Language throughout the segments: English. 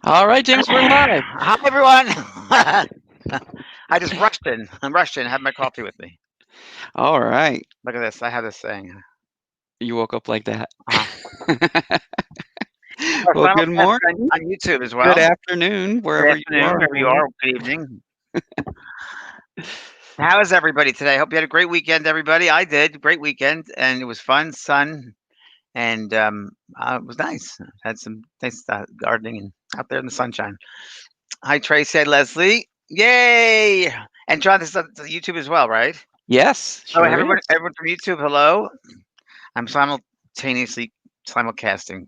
All right, James, we're live. Hi, everyone. I just rushed in. I rushed in. Had my coffee with me. All right. Look at this. I have this saying. You woke up like that. Uh, our Well, good simulcast morning, on YouTube as good well. afternoon, Good wherever you afternoon, are in wherever the you world. are. Good evening. How is everybody today? Hope you had a great weekend, everybody. I did. Great weekend, and it was fun, sun, and it was nice. Had some nice gardening and out there in the sunshine. Hi, Tracy. Hi, Leslie. Yay! And John, this is on YouTube as well, right? Yes, Oh, sure everyone, is. everyone from YouTube, hello. I'm simultaneously simulcasting.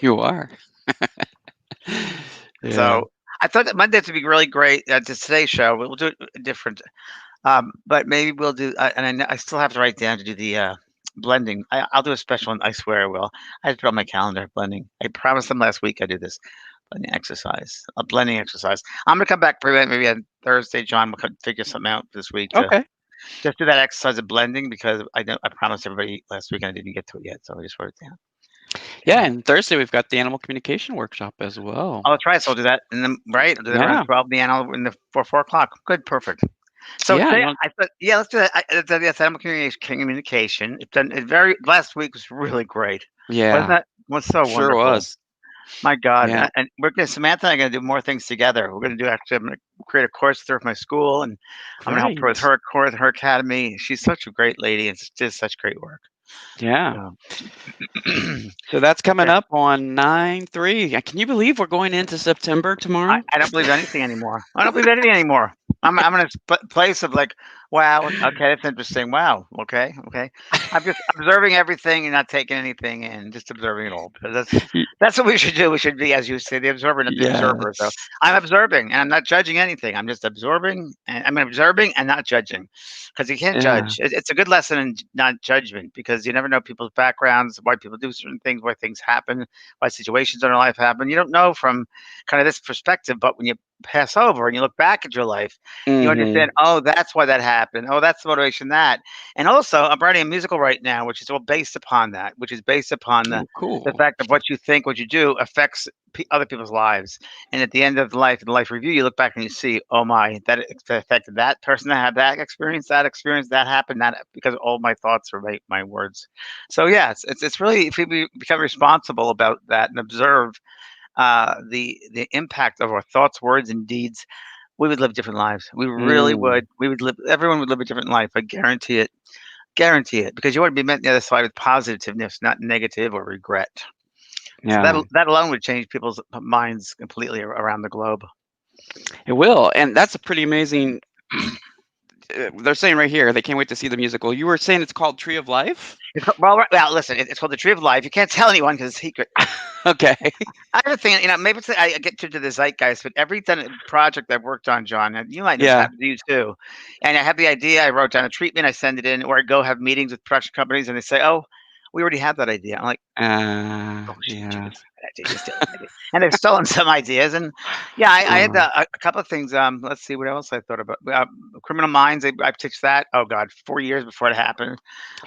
You are. Yeah. So I thought that Monday would be really great. Today's show, we'll do it different. But maybe we'll do, and I still have to write down to do the blending. I'll do a special one. I swear I will. I just put on my calendar blending. I promised them last week I do this blending exercise, a blending exercise. I'm gonna come back maybe on Thursday, John. We'll figure something out this week to Okay. just do that exercise of blending because I know I promised everybody last week and I didn't get to it yet, so I just wrote it down. Yeah, and Thursday we've got the animal communication workshop as well. Oh, that's right. So I'll do that in the right. I'll do that around Yeah. 12 the hour in the 4 o'clock. Good, perfect. So Yeah. today You want, I thought, yeah, let's do that. Yes, animal communication. It's done. It very last week was really great, wasn't yeah, that? Was so sure wonderful. was. My God, Yeah. and we're gonna Samantha and I are gonna do more things together. We're gonna do actually. I'm gonna create a course with her with my school, and I'm gonna help her with Great. her course, her academy. She's such a great lady, and it's just such great work. Yeah. So, So that's coming okay. up on 9/3. Can you believe we're going into September tomorrow? I don't believe anything anymore. I don't believe anything anymore. I'm in a place of like, wow, okay, that's interesting. Wow, okay, okay. I'm just observing everything and not taking anything in, just observing it all. Because Y- that's what we should do. We should be, as you say, the observer, not the observer. So Yes. I'm observing and I'm not judging anything. I'm just absorbing and I'm observing and not judging, because you can't Yeah. judge. It's a good lesson in not judgment because you never know people's backgrounds, why people do certain things, why things happen, why situations in their life happen. You don't know from kind of this perspective. But when you pass over and you look back at your life, you understand, Mhm. oh, that's why that happened. Oh, that's the motivation that. And also, I'm writing a musical right now, which is all based upon that, which is based upon Oh, the cool. fact of what you think, what you do affects other people's lives. And at the end of life, in the life review, you look back and you see, oh my, that affected that person that had that experience, that happened, that because all my thoughts are my words. So yeah, it's really if we become responsible about that and observe the impact of our thoughts, words, and deeds, we would live different lives. We really Mm. would. We would live. Everyone would live a different life. I guarantee it. Guarantee it. Because you want to be met on the other side with positiveness, not negative or regret. So Yeah, that alone would change people's minds completely around the globe. it will, and that's a pretty amazing. They're saying right here they can't wait to see the musical. You were saying it's called Tree of Life? Well, listen. It's called the Tree of Life. You can't tell anyone because it's secret. Okay. I have a thing, maybe it's I get to the zeitgeist, but every project I've worked on, John, and you might know this Yeah. happen to you too. And I have the idea, I wrote down a treatment, I send it in, or I go have meetings with production companies, and they say, "Oh, we already have that idea." I'm like, "Bullshit! You Yeah. didn't have that idea. You stealing my idea." And they've stolen some ideas, and yeah, I had Oh, a couple of things. Let's see what else I thought about. Criminal Minds. I pitched that. Oh God, 4 years before it happened.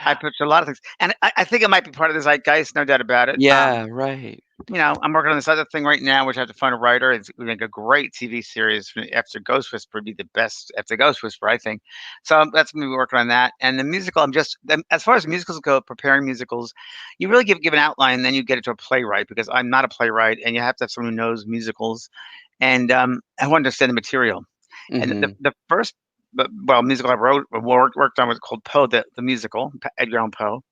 I pitched a lot of things, and I think it might be part of the zeitgeist, no doubt about it. yeah, right. I'm working on this other thing right now, which I have to find a writer. We make a great TV series after Ghost Whisperer, would be the best after Ghost Whisperer, I think. So that's going to be working on that. And the musical, as far as musicals go, preparing musicals, you really give an outline, and then you get it to a playwright because I'm not a playwright, and you have to have someone who knows musicals and who understand the material. And Mhm. the first, well, musical I wrote, worked on was called Poe, the musical, Edgar Allan Poe,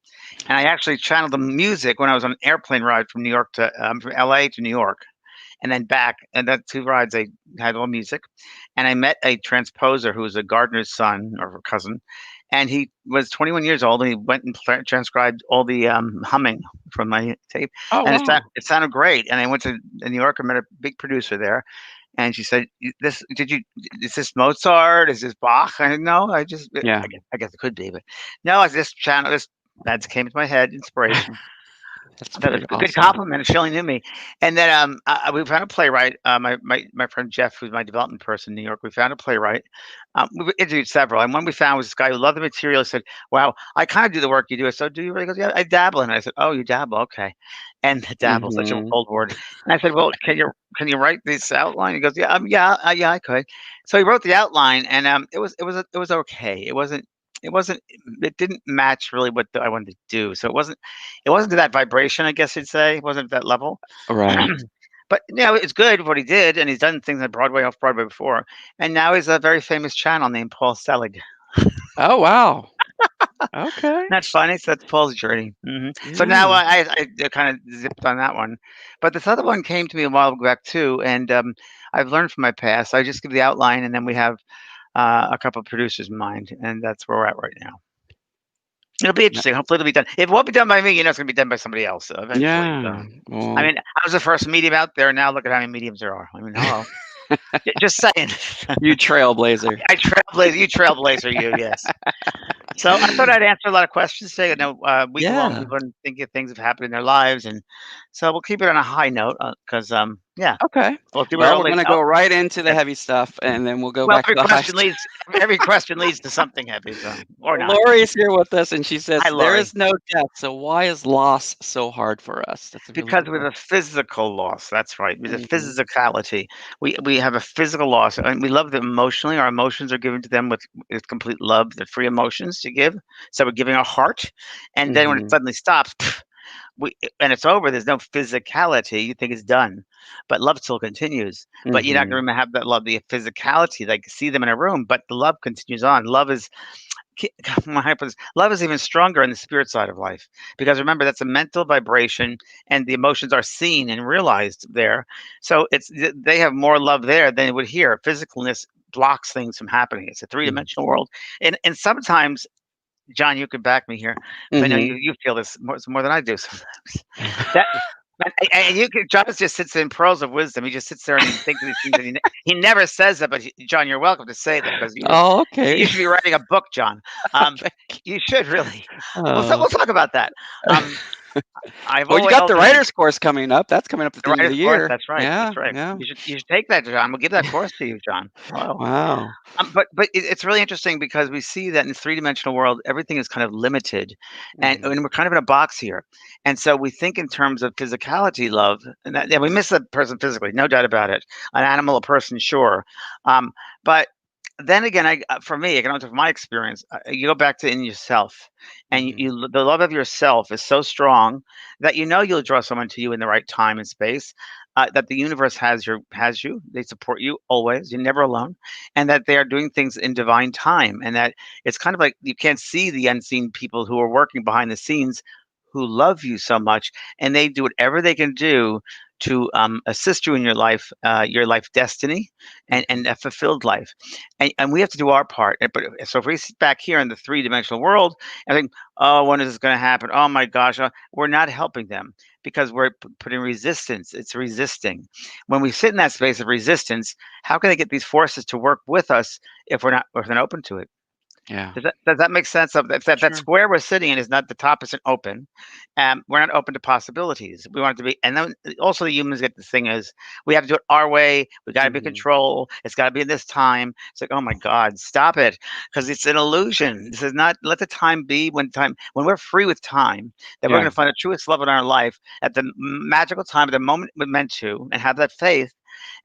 and I actually channeled the music when I was on an airplane ride from New York to from LA to New York and then back. And that 2 rides I had all music. And I met a transposer who was a gardener's son or cousin. And he was 21 years old and he went and transcribed all the humming from my tape. Oh, And wow. it sounded great. And I went to New York and met a big producer there. And she said, "This is this Mozart? Is this Bach?" I said, "No, Yeah. I guess it could be, but no, I just channel this that came to my head, inspiration." That's That was pretty a good awesome. compliment. She only knew me. And then we found a playwright. My friend Jeff, who's my development person in New York, we found a playwright. We interviewed several, and one we found was this guy who loved the material. He said, "Wow, I kind of do the work you do." I said, "Do you really?" He goes, "Yeah, I dabble in it." I said, "Oh, you dabble, okay." And dabble, such a Mhm. old word. And I said, "Well, can you write this outline?" He goes, "Yeah, yeah, I could." So he wrote the outline, and it was okay. It wasn't it didn't match really what I wanted to do. So it wasn't to that vibration, I guess you'd say. It wasn't at that level. Right. But it's good what he did, and he's done things on Broadway, off Broadway before. And now he's a very famous channel named Paul Selig. Oh, wow. Okay. That's funny. So that's Paul's journey. So now Yeah. I kind of zipped on that one, but this other one came to me a while back too, and I've learned from my past. I just give the outline, and then we have a couple of producers in mind, and that's where we're at right now. It'll be N interesting. Hopefully, it'll be done. If it won't be done by me, it's going to be done by somebody else eventually. So, Yeah. I Well, mean, I was the first medium out there. Now look at how many mediums there are. I mean, hello. Just saying. you trailblazer. I trailblazer. You trailblazer. You yes. So I thought I'd answer a lot of questions today. I know week long Yeah. people are thinking of things have happened in their lives, and so we'll keep it on a high note because yeah, Okay. we'll do it Well, all we're later. gonna Oh, go right into the yes. heavy stuff, and then we'll go Well, back to the high stuff. every question leads to something heavy, so or not. Lori's here with us, and she says, Hi, "There Laurie. is no death, so why is loss so hard for us?" That's a really Because good with a question. physical loss, that's right. With a Mhm. physicality, we have a physical loss, and we love them emotionally. Our emotions are given to them with complete love. They're free emotions to give. So we're giving our heart, and then when it Mhm. suddenly stops, we and it's over. There's no physicality. You think it's done, but love still continues. But you're not Mhm. going to have that love, the physicality, like see them in a room, but the love continues on. Love is my hypothesis, love is even stronger in the spirit side of life because remember that's a mental vibration and the emotions are seen and realized there. So they have more love there than it would here. Physicalness blocks things from happening. It's a Mhm. three-dimensional world, and sometimes, John, you could back me here because I know Mhm. you feel this more than I do sometimes. That and you can, John just sits in pearls of wisdom. He just sits there and he thinks of these things, and he never says that. But John, you're welcome to say them because Oh, you okay. should be writing a book, John. Um, Thank you should really. oh. We'll talk about that. Um, I've Well, you always got the ultimately writer's course coming up. That's coming up at the the end of the writer's course. year. That's right. Yeah, That's right. yeah. You should take that, John. We'll give that course to you, John. Hello. Wow. But it's really interesting because we see that in the three-dimensional world, everything is kind of limited, Mhm. and we're kind of in a box here. And so we think in terms of physicality, love, and that, yeah, we miss that person physically, no doubt about it. An animal, a person, sure, but then again, for me, I can only talk from my experience. You go back to in yourself, and Mhm. the love of yourself is so strong that you'll draw someone to you in the right time and space. That the universe has you. They support you always. You're never alone, and that they are doing things in divine time, and that it's kind of like you can't see the unseen people who are working behind the scenes who love you so much, and they do whatever they can do to assist you in your life destiny, and Mhm. a fulfilled life, and we have to do our part. But so if we sit back here in the three-dimensional world and think, oh, when is this going to happen? Oh my gosh, we're not helping them because we're putting resistance. It's resisting. When we sit in that space of resistance, how can they get these forces to work with us if we're not open to it? Yeah. Does that make sense? Of if that Sure. square we're sitting in is not the top isn't open, we're not open to possibilities. We want it to be, and then also the humans get this thing is we have to do it our way. We got to be in Mhm. control. It's got to be in this time. It's like, oh my God, stop it, because it's an illusion. This is not. Let the time be when we're free with time. That we're going Yeah. to find the truest love in our life at the magical time, at the moment we're meant to, and have that faith.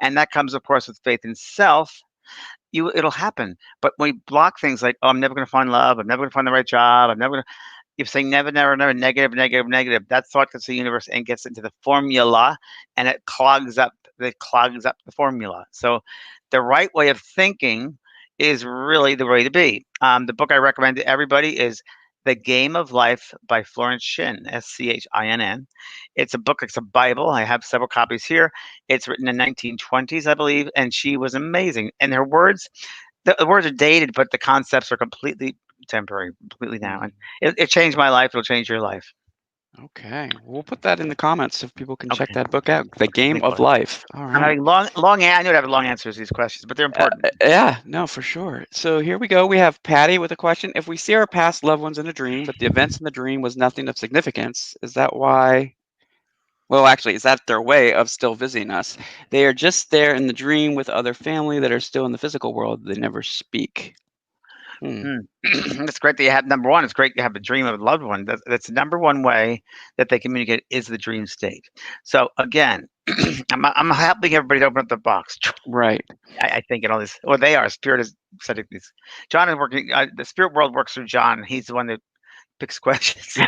And that comes, of course, with faith in self. It'll happen. But when we block things like, "Oh, I'm never gonna find love. I'm never gonna find the right job. I'm never gonna," if saying never, never, never, negative, negative, negative, that thought gets the universe and gets into the formula, and it clogs up the formula. So the right way of thinking is really the way to be. The book I recommend to everybody is The Game of Life by Florence Shinn, Schinn. It's a book, it's a Bible. I have several copies here. It's written in 1920s, I believe, and she was amazing. And her words, the words are dated, but the concepts are completely temporary, completely now. And Mhm. it changed my life. It'll change your life. Okay. We'll put that in the comments so people can check Okay. that book out. The Okay. Game Thank of you. Life. All I'm right. having I knew I'd have long answers to these questions, but they're important. Yeah, no, for sure. So here we go. We have Patty with a question. If we see our past loved ones in a dream, but the events in the dream was nothing of significance, is that why? Well, actually, is that their way of still visiting us? They are just there in the dream with other family that are still in the physical world. They never speak. Hmm. Mm. It's great that you have number one. It's great you have a dream of a loved one. That's the number one way that they communicate is the dream state. So again, I'm helping everybody to open up the box. Right. I think in all this, well, they are. Spirit is setting these. John is working. The spirit world works through John. He's the one that picks questions.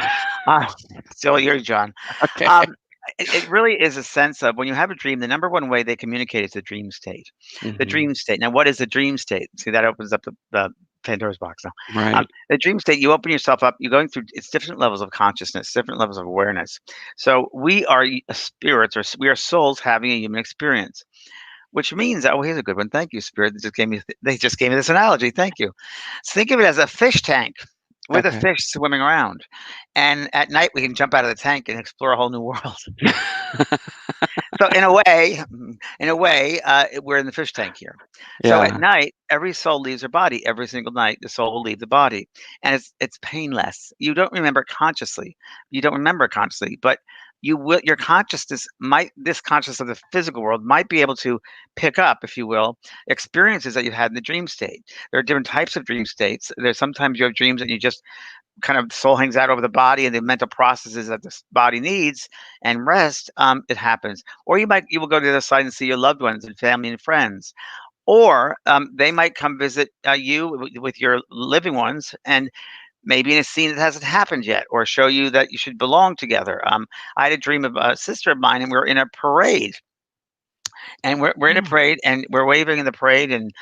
Uh, still here, John. Okay. Um, it really is a sense of when you have a dream, the number one way they communicate is the dream state. The Hmm. dream state. Now, what is the dream state? See, that opens up the Pandora's box now. Right. The dream state, you open yourself up, you're going through it's different levels of consciousness, different levels of awareness. So we are spirits, or we are souls having a human experience. Which means, oh, here's a good one. Thank you, Spirit. They just gave me this analogy. Thank you. So think of it as a fish tank with a Okay. fish swimming around. And at night, we can jump out of the tank and explore a whole new world. So in a way, we're in the fish tank here. So at Yeah. night, every soul leaves their body. Every single night, the soul will leave the body, and it's painless. You don't remember it consciously. You don't remember it consciously, but you will. Your consciousness might this consciousness of the physical world might be able to pick up, if you will, experiences that you've had in the dream state. There are different types of dream states. There's sometimes you have dreams and you just kind of the soul hangs out over the body and the mental processes that this body needs and rest, it happens. Or you will go to the other side and see your loved ones and family and friends. Or they might come visit you with your living ones, and maybe in a scene that hasn't happened yet, or show you that you should belong together. I had a dream of a sister of mine, and we were in a parade, and we're in a Oh. parade, and we're waving in the parade, and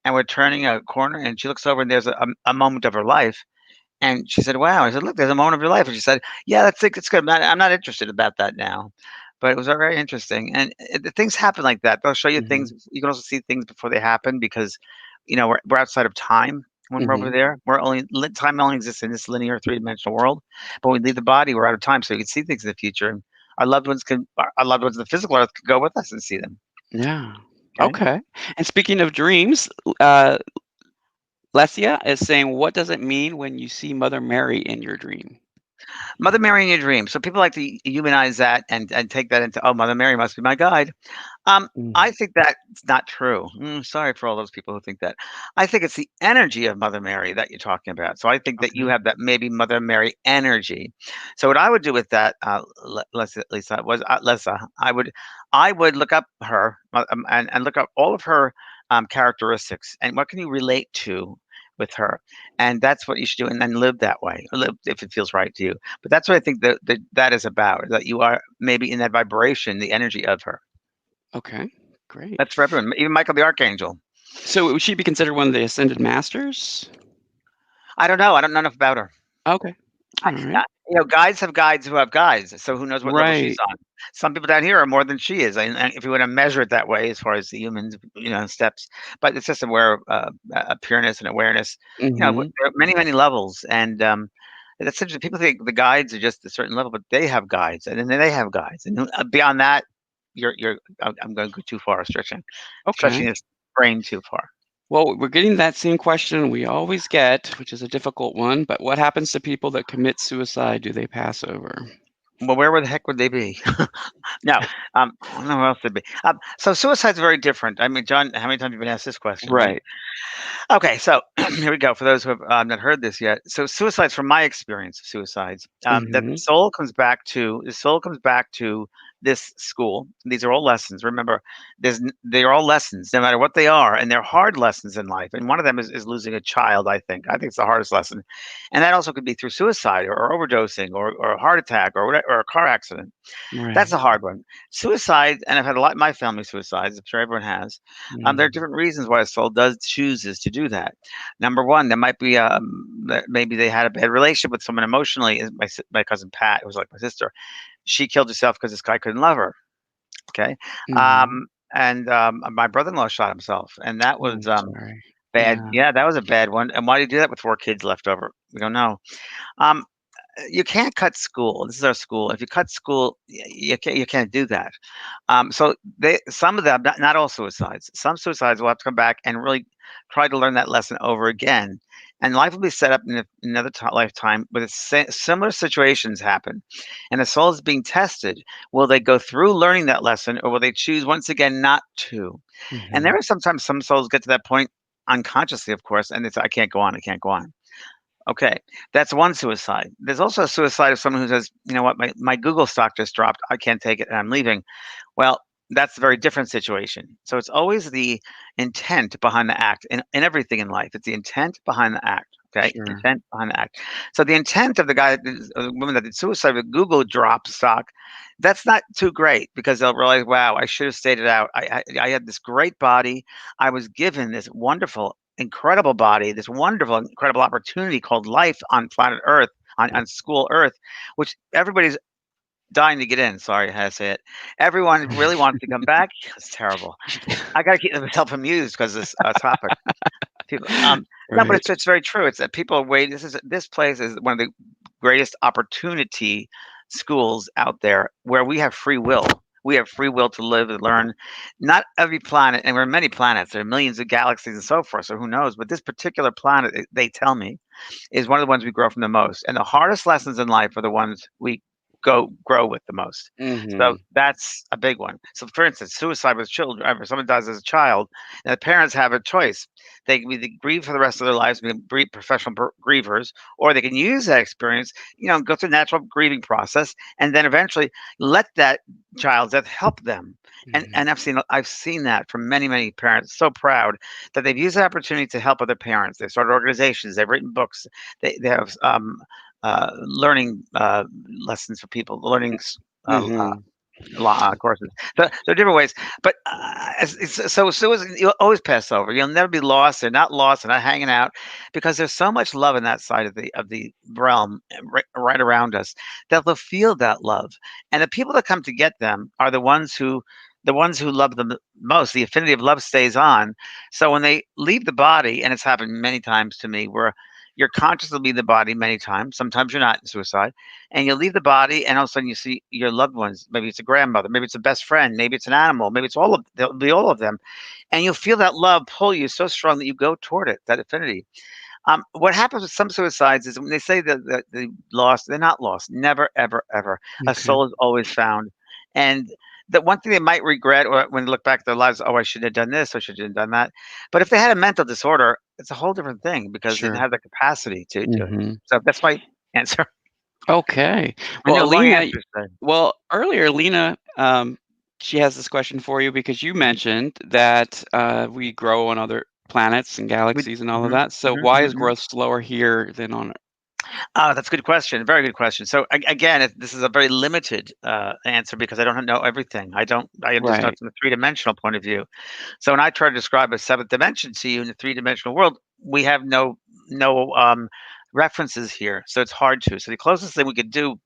we're turning a corner, and she looks over, and there's a moment of her life, and she said, "Wow." I said, "Look, there's a moment of your life." And she said, "Yeah, that's it. It's good. I'm not interested about that now." But it was very interesting. And the things happen like that. They'll show you things. Mhm. You can also see things before they happen because, we're outside of time when we're over Mhm. there. Time only exists in this linear three-dimensional world. But when we leave the body, we're out of time. So you can see things in the future. And our loved ones in the physical earth can go with us and see them. Yeah. Okay. Okay. And speaking of dreams, uh, Lesia is saying, what does it mean when you see Mother Mary in your dream? Mother Mary in your dream. So people like to humanize that and take that into, oh, Mother Mary must be my guide. I Mm. think that's not true. Sorry for all those people who think that. I think it's the energy of Mother Mary that you're talking about. So I think that you Okay. have that maybe Mother Mary energy. So what I would do with that, Lisa, was Lisa, I would look up her and look up all of her characteristics and what can you relate to with her, and that's what you should do, and then live that way, or live if it feels right to you. But that's what I think that is about. That you are maybe in that vibration, the energy of her. Okay. Great. That's for everyone, even Michael the Archangel. So would she be considered one of the ascended masters? I don't know. I don't know enough about her. Okay. I, All right. guides have guides who have guides. So who knows what level she's Right. on? Some people down here are more than she is, and if you want to measure it that way, as far as the humans, steps. But it's just aware of pureness and awareness. Mhm. There are many, many levels, and that's interesting. People think the guides are just a certain level, but they have guides, and then they have guides, and beyond that, you're. I'm going to go too far, stretching Okay. this brain too far. Well, we're getting that same question we always get, which is a difficult one, but what happens to people that commit suicide? Do they pass over? Well, where the heck would they be? No, I don't know where else they'd be. So suicide's very different. I mean, John, how many times have you been asked this question, right? Right. Okay, so here we go. For those who have not heard this yet, so suicides, from my experience of suicides, that Mhm. the soul comes back to this school. These are all lessons. Remember, they are all lessons, no matter what they are, and they're hard lessons in life. And one of them is losing a child. I think it's the hardest lesson, and that also could be through suicide or overdosing or a heart attack or whatever, or a car accident. That's Right. a hard one. Suicide, and I've had a lot in my family suicides. I'm sure everyone has. There are Mm. different reasons why a soul does chooses to do that. Number one, there might be that maybe they had a bad relationship with someone emotionally. My cousin Pat, who was like my sister, she killed herself because this guy couldn't love her. Okay, Mhm. and my brother-in-law shot himself, and that Oh, was I'm sorry. bad. Yeah. Yeah, that was a bad one. And why did he do that with four kids left over? We don't know. Um, you can't cut school. This is our school. If you cut school, you can't do that. So some of them, not all suicides. Some suicides will have to come back and really try to learn that lesson over again. and life will be set up in another lifetime where similar situations happen, and the soul is being tested. Will they go through learning that lesson, or will they choose once again not to? And there Mhm. are sometimes some souls get to that point unconsciously, of course, and it's I can't go on, I can't go on. Okay, that's one suicide. There's also a suicide of someone who says, you know what, my Google stock just dropped. I can't take it and I'm leaving. Well, that's a very different situation. So it's always the intent behind the act in everything in life. It's the intent behind the act. Okay, Sure. intent behind the act. So the intent of the woman that did suicide with Google drop stock, that's not too great because they'll realize, wow, I should have stayed it out. I had this great body. I was given this wonderful, incredible body, this wonderful, incredible opportunity called life on planet Earth, on school Earth, which everybody's dying to get in. Sorry, I had to say it. Everyone really wants to come back. It's terrible. I got to keep myself amused because this topic. People, no, but Right. it's very true. It's that people are waiting. This place is one of the greatest opportunity schools out there where we have free will. We have free will to live and learn. Not every planet, and there are many planets. There are millions of galaxies and so forth. So who knows? But this particular planet, they tell me, is one of the ones we grow from the most. And the hardest lessons in life are the ones we go grow with the most. So Mhm. that's a big one. So for instance, suicide with children, if someone dies as a child, and the parents have a choice. They can either grieve for the rest of their lives, be professional grievers, or they can use that experience, go through the natural grieving process, and then eventually let that child's death help them. And Mhm. and I've seen that from many many parents. So proud that they've used the opportunity to help other parents. They've started organizations. They've written books. They have learning lessons for people, Mhm. courses. So there are different ways, but so you'll always pass over. You'll never be lost. They're not lost. They're not hanging out because there's so much love in that side of the realm right around us that they'll feel that love. And the people that come to get them are the ones who love them most. The affinity of love stays on. So when they leave the body, and it's happened many times to me, where you're conscious of leaving the body many times. Sometimes you're not in suicide, and you leave the body, and all of a sudden you see your loved ones. Maybe it's a grandmother, maybe it's a best friend, maybe it's an animal, maybe it's all of they'll be all of them, and you'll feel that love pull you so strong that you go toward it. That affinity. What happens with some suicides is when they say that they lost, they're not lost. Never, ever, ever. A Okay. soul is always found, and the one thing they might regret, or when they look back at their lives, oh, I should have done this, I should have done that. But if they had a mental disorder, it's a whole different thing because they didn't Sure. have the capacity to do it. Mhm. So that's my answer. Okay. I Well, know, long Alina, answers today. well, earlier, Lena, she has this question for you because you Mhm, mentioned that we grow on other planets and galaxies and all of mhm, that. So mhm, why mhm, is mhm. growth slower here than on? Oh, that's a good question. Very good question. So again, this is a very limited answer because I don't know everything. I don't. I just know it Right. from a three-dimensional point of view. So when I try to describe a seventh dimension to you in the three-dimensional world, we have no references here, so it's hard to. So the closest thing we could do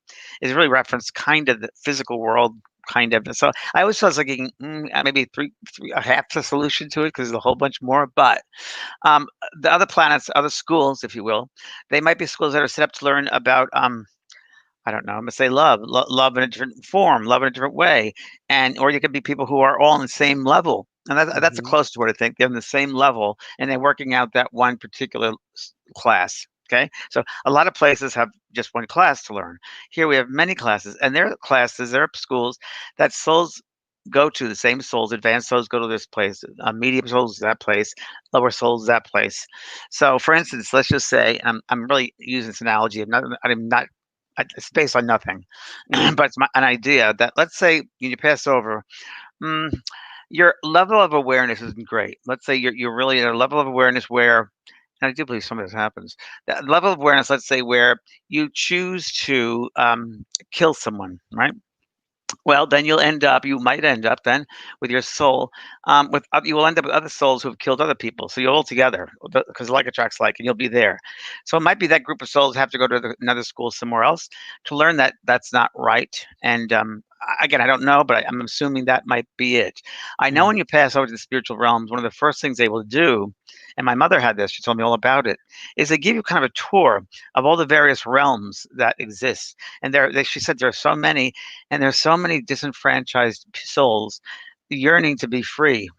is really reference kind of the physical world, kind of. So I always was thinking maybe three, a half the solution to it because there's a whole bunch more. But the other planets, other schools, if you will, they might be schools that are set up to learn about I don't know. I'm gonna say love in a different form, love in a different way, and or you could be people who are all on the same level, and that's the Mhm. closest to what I think. They're on the same level, and they're working out that one particular class. Okay, so a lot of places have just one class to learn. Here we have many classes, and there are classes, there are schools that souls go to. The same souls, advanced souls go to this place, medium souls that place, lower souls that place. So, for instance, let's just say I'm really using this analogy. I'm not it's based on nothing, Mhm. but it's an idea that let's say when you pass over, mm, your level of awareness isn't great. Let's say you're really at a level of awareness where, and I do believe some of this happens. That level of awareness, let's say, where you choose to kill someone, right? Well, then you might end up then with your soul, you will end up with other souls who have killed other people. So you're all together because like attracts like, and you'll be there. So it might be that group of souls have to go to another school somewhere else to learn that that's not right. And again, I don't know, but I'm assuming that might be it. I know when Mhm. you pass over to the spiritual realms, one of the first things they will do, and my mother had this, she told me all about it, is they give you kind of a tour of all the various realms that exist. And she said there are so many, and there's so many disenfranchised souls yearning to be free,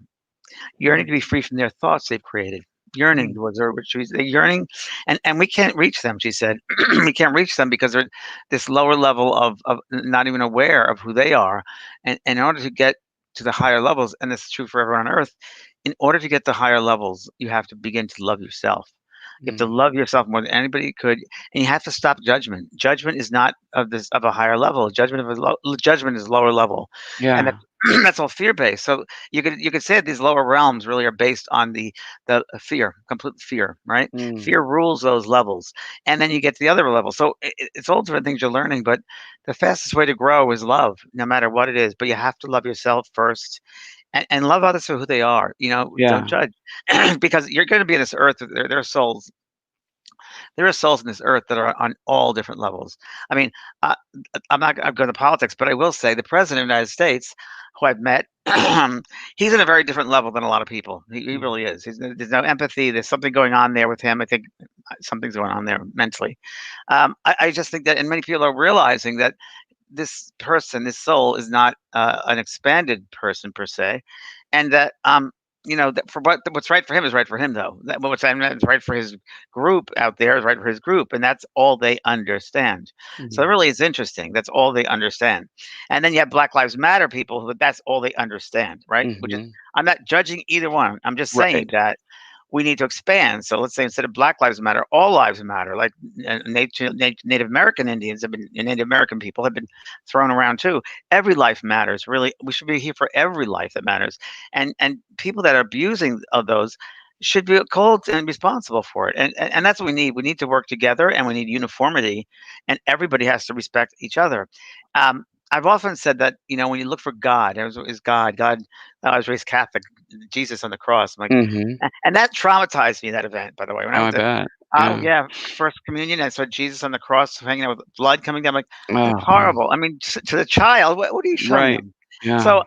yearning to be free from their thoughts they've created. Yearning Mm. was her, what she was yearning, and we can't reach them. She said, we can't reach them because they're this lower level of not even aware of who they are, and in order to get to the higher levels, and this is true for everyone on Earth, in order to get to higher levels, you have to begin to love yourself. You have to Mm. love yourself more than anybody could, and you have to stop judgment. Judgment is not of a higher level. Judgment is lower level, and Yeah. that's that's all fear based. So you could say that these lower realms really are based on the fear, complete fear, right? Mm. Fear rules those levels, and then you get to the other level. So it's all different things you're learning, but the fastest way to grow is love, no matter what it is. But you have to love yourself first, and love others for who they are. Don't Yeah. judge, because you're going to be in this earth. There are souls. There are souls in this earth that are on all different levels. I mean, uh, I'm not going to go into politics, but I will say the president of the United States, who I've met, he's in a very different level than a lot of people. He Mm. really is. There's no empathy. There's something going on there with him. I think something's going on there mentally. I just think that, and many people are realizing that this person, this soul, is not an expanded person per se, and that that for what's right for him is right for him, though. That what's right for his group out there is right for his group, and that's all they understand. So it Mhm. really is interesting. That's all they understand. And then you have Black Lives Matter people who that's all they understand, right? Which is, Mhm. I'm not judging either one. I'm just saying Right. that we need to expand. So let's say instead of Black Lives Matter, all lives matter. Like Native American Indians have been, and Native American people have been thrown around too. Every life matters. Really, we should be here for every life that matters. And people that are abusing of those should be called and responsible for it. And that's what we need. We need to work together, and we need uniformity, and everybody has to respect each other. I've often said that when you look for God, is God. God. I was raised Catholic. Jesus on the cross. I'm like, Mhm. and that traumatized me, that event, by the way. When I Oh, I went to bet. oh, Yeah. yeah, first communion, I saw Jesus on the cross hanging out with blood coming down, like, Oh, that's horrible. I mean, to the child, what are you showing right. them? Yeah. So,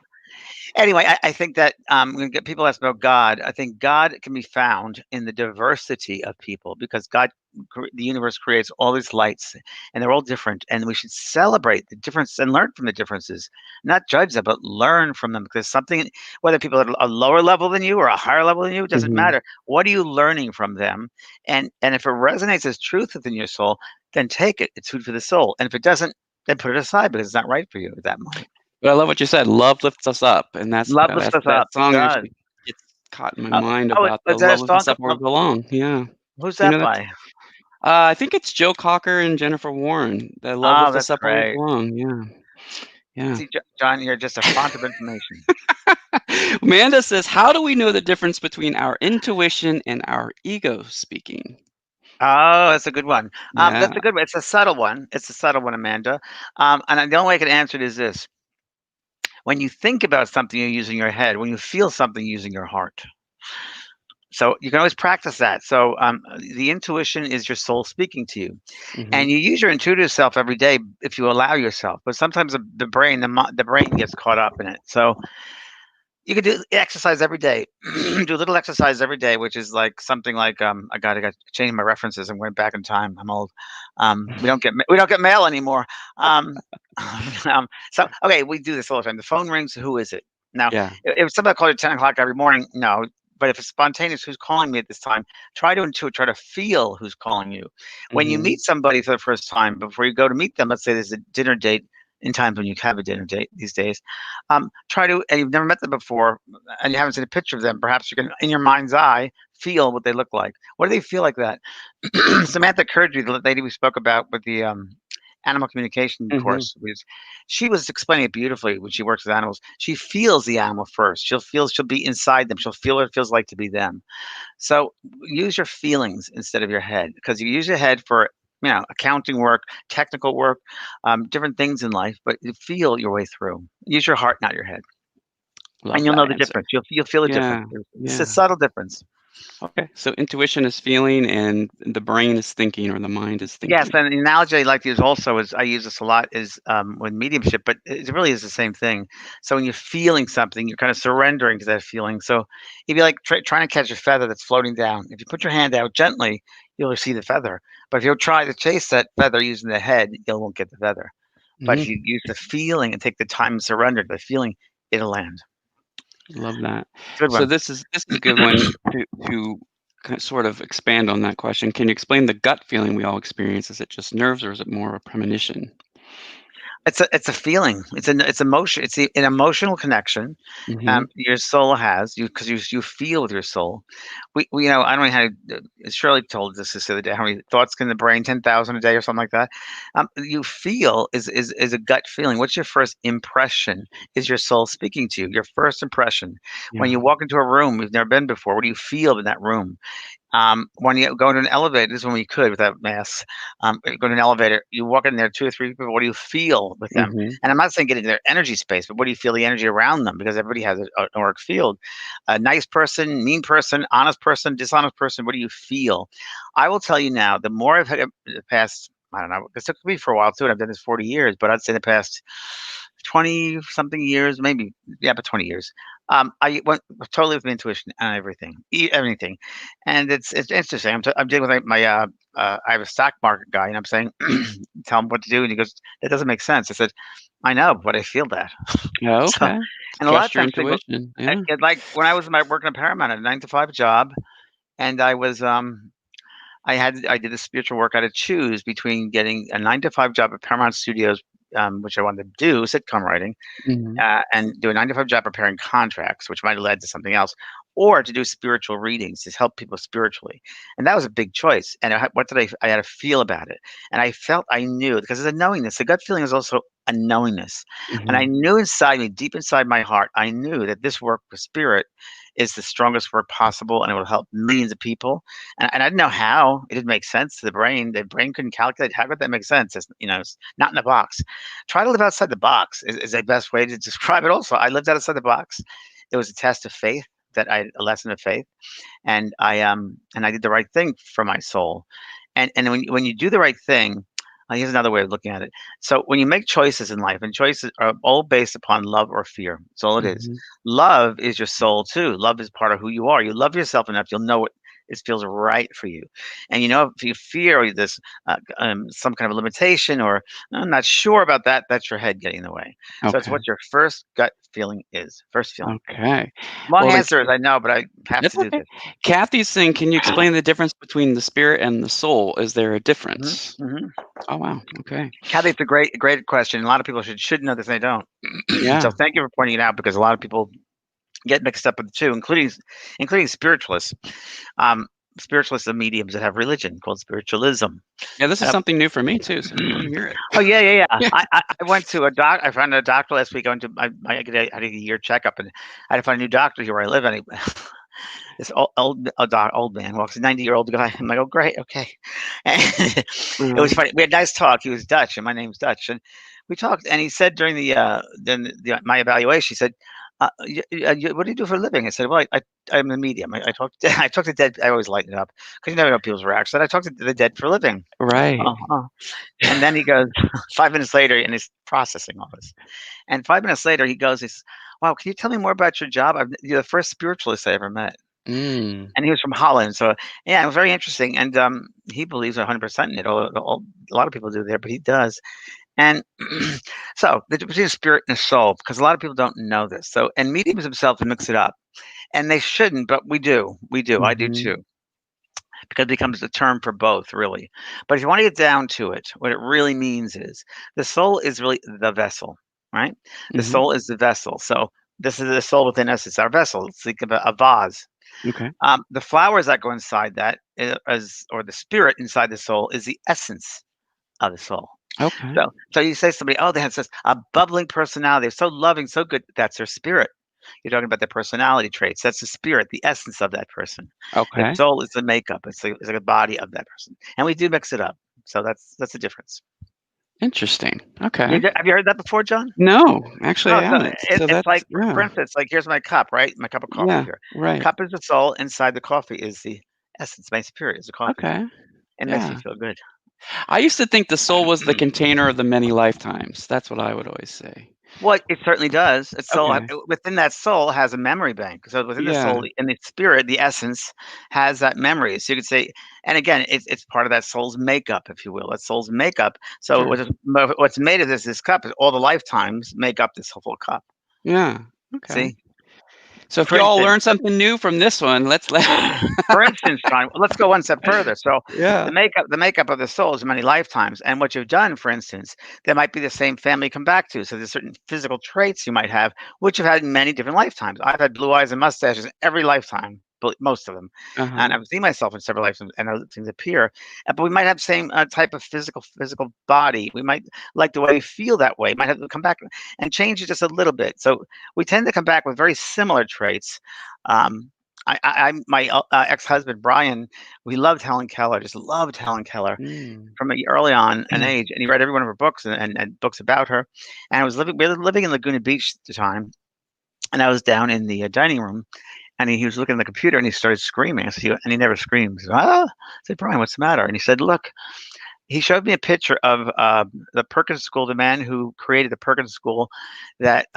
anyway, I think that when people ask about God, I think God can be found in the diversity of people because the universe creates all these lights, and they're all different, and we should celebrate the difference and learn from the differences, not judge them, but learn from them. Because something, whether people are a lower level than you or a higher level than you, it doesn't Mhm. matter. What are you learning from them? And if it resonates as truth within your soul, then take it. It's food for the soul. And if it doesn't, then put it aside because it's not right for you at that moment. But I love what you said, "Love lifts us up," and Love lifts us that up. It song does. actually gets caught in my Oh, mind oh, about the is that a love lifts song? us up where we belong. Yeah. Who's Do you that know that? by? I think it's Joe Cocker and Jennifer Warren, that "Love Oh, lifts us that's up where we great. belong." Yeah. Yeah. See, John, you're just a font of information. Amanda says, "How do we know the difference between our intuition and our ego speaking?" Oh, that's a good one. That's Yeah. a good one. It's a subtle one. It's a subtle one, Amanda. And the only way I can answer it is this: when you think about something, you're using your head. When you feel something, you're using your heart. So you can always practice that. So the intuition is your soul speaking to you, and Mhm. you use your intuitive self every day if you allow yourself. But sometimes the brain gets caught up in it. So you could do exercise every day. Do a little exercise every day, which is like something like I got to change my references. I'm going back in time. I'm old. We don't get mail anymore. Um, so okay, we do this all the time. The phone rings. Who is it? Now, Yeah. if somebody called you at 10 o'clock every morning, no. But if it's spontaneous, who's calling me at this time? Try to intuit. Try to feel who's calling you. When you Mhm. meet somebody for the first time, before you go to meet them, let's say there's a dinner date. In times when you have a dinner date these days, try to, and you've never met them before, and you haven't seen a picture of them, perhaps you can, in your mind's eye, feel what they look like. What do they feel like that? Samantha Curry, the lady we spoke about with the animal communication Mhm. course, she was explaining it beautifully when she works with animals. She feels the animal first. She'll be inside them. She'll feel what it feels like to be them. So use your feelings instead of your head, because you use your head for accounting work, technical work, different things in life, but you feel your way through. Use your heart, not your head, and Love you'll know that the answer. difference. You'll feel the difference. Yeah. It's a Yeah. subtle difference. Okay. So intuition is feeling and the brain is thinking or the mind is Yes, thinking. and the analogy I like to use also is I use this a lot is with mediumship, but it really is the same thing. So when you're feeling something, you're kind of surrendering to that feeling. So if you like trying to catch a feather that's floating down, if you put your hand out gently, you'll see the feather. But if you'll try to chase that feather using the head, you won't get the feather. But if Mhm. you use the feeling and take the time and surrender to the feeling, it'll land. Love that. Good So one. this is a good one to sort of expand on that question. Can you explain the gut feeling we all experience? Is it just nerves or is it more of a premonition? It's a feeling. It's emotion. It's an emotional connection. Mhm. Your soul has you because you feel with your soul. We I don't know how Shirley told us this the other day. How many thoughts can the brain? 10,000 a day or something like that. You feel is a gut feeling. What's your first impression? Is your soul speaking to you? Your first impression when Yeah. you walk into a room you've never been before. What do you feel in that room? When you go to an elevator, this is when we could without masks. You go to an elevator, you walk in there, two or three people. What do you feel with them? Mhm. And I'm not saying get into their energy space, but what do you feel the energy around them? Because everybody has an auric field. A nice person, mean person, honest person, dishonest person. What do you feel? I will tell you now. The more I've had the past, I don't know. It took me for a while too, and I've done this 40 years. But I'd say the past 20 something years, maybe, yeah, but 20 years. I went totally with my intuition and everything, everything. And it's interesting. I'm dealing with I have a stock market guy, and I'm saying, tell him what to do, and he goes, "That doesn't make sense." I said, "I know, but I feel that." Yeah, So, okay. and a lot of Trust your times people, intuition. Yeah. like when I was working at Paramount, a 9 to 5 job, and I did the spiritual work. I had to choose between getting a 9 to 5 job at Paramount Studios, which I wanted to do, sitcom writing, Mhm. and do a 9 to 5 job preparing contracts, which might have led to something else, or to do spiritual readings to help people spiritually. And that was a big choice. And what did I had to feel about it? And I felt I knew because it's a knowingness. The gut feeling is also a knowingness. And I Mhm. knew inside me, deep inside my heart, I knew that this work with spirit is the strongest work possible and it will help millions of people. And I didn't know how. It didn't make sense to the brain. The brain couldn't calculate how could that make sense. It's not in the box. Try to live outside the box is the best way to describe it. Also, I lived outside the box. It was a test of faith a lesson of faith, and I did the right thing for my soul. And when you do the right thing, here's another way of looking at it. So when you make choices in life, and choices are all based upon love or fear. That's all it is. Mhm. Love is your soul too. Love is part of who you are. You love yourself enough, you'll know it feels right for you. And if you fear this some kind of limitation or I'm not sure about that, that's your head getting in the way. So it's Okay. what your first gut feeling is. First feeling. Okay. Long Well, then answers, I know, but I have that's to do okay. this. Kathy's saying, "Can you explain the difference between the spirit and the soul? Is there a Mhm, difference?" mhm. Oh, wow. Okay. Kathy, it's a great question. A lot of people should know this, and they don't. So Yeah. thank you for pointing it out because a lot of people get mixed up with the two, including spiritualists. Um, spiritualists are mediums that have religion called spiritualism. Yeah, this is And something new for me too, so let me hear it. oh yeah, yeah, yeah. Yeah. I went to a doc. I found a doctor last week. I went to I did a year checkup, and I had to find a new doctor here where I live. And this old man walks, a 90-year-old guy. I'm like, oh great, okay. And it was Uh-huh. funny. We had a nice talk. He was Dutch, and my name's Dutch, and we talked. And he said during my evaluation, he said, "What do you do for a living?" I said, "Well, I'm a medium. I talk I talk to dead. I always lighten it up because you never know people's reactions. I talk to the dead for a living." Right. Uh-huh. And then he goes 5 minutes later, and he's processing all this. And 5 minutes later, he says, "Wow, can you tell me more about your job? You're the first spiritualist I ever met." Mm. And he was from Holland, so yeah, it was very interesting. And he believes 100% in it. A lot of people do there, but he does. And so the difference between spirit and soul, because a lot of people don't know this. So and mediums themselves mix it up, and they shouldn't, but we do. We do. I do Mhm. too, because it becomes the term for both, really. But if you want to get down to it, what it really means is the soul is really the vessel, right? The Mhm. soul is the vessel. So this is the soul within us. It's our vessel. It's like a vase. Okay. The flowers that go inside that, or the spirit inside the soul, is the essence of the soul. Okay. So you say somebody, oh, they have such a bubbling personality. They're so loving, so good. That's their spirit. You're talking about their personality traits. That's the spirit, the essence of that person. The Okay. soul is the makeup. It's like a body of that person, and we do mix it up. So that's the difference. Interesting. Okay. Have you heard that before, John? No, actually Oh, I so haven't. So it's that's like, for yeah. instance, like here's my cup, right? My cup of coffee Yeah. here. Right. Cup is the soul. Inside the coffee is the essence. My spirit is the coffee. Okay. It makes me Yeah. feel good. I used to think the soul was the container of the many lifetimes. That's what I would always say. Well, it certainly does. It's soul Okay. within that soul has a memory bank. So within the Yeah. soul, in the spirit, the essence has that memory. So you could say, and again, it's part of that soul's makeup, if you will. That soul's makeup. So Sure. what's made of this cup is all the lifetimes make up this whole cup. Yeah. Okay. See? So if For you all instance, learn something new from this one, let's let. for instance, John, let's go one step further. So Yeah. the makeup of the soul is many lifetimes, and what you've done, for instance, there might be the same family you come back to. So there's certain physical traits you might have, which you've had in many different lifetimes. I've had blue eyes and mustaches every lifetime, most of them, and Uh-huh. I've seen myself in several lifetimes, and other things appear. But we might have same type of physical body. We might like the way we feel that way. Might have to come back and change it just a little bit. So we tend to come back with very similar traits. Um, my ex-husband Brian, we loved Helen Keller, just loved Helen Keller Mm. from early on an age, and he read every one of her books and books about her. And we were living in Laguna Beach at the time, and I was down in the dining room, and he was looking at the computer, and he started screaming. I said, and he never screams. I said, Brian, what's the matter? And he said, look. He showed me a picture of the Perkins School, the man who created the Perkins School that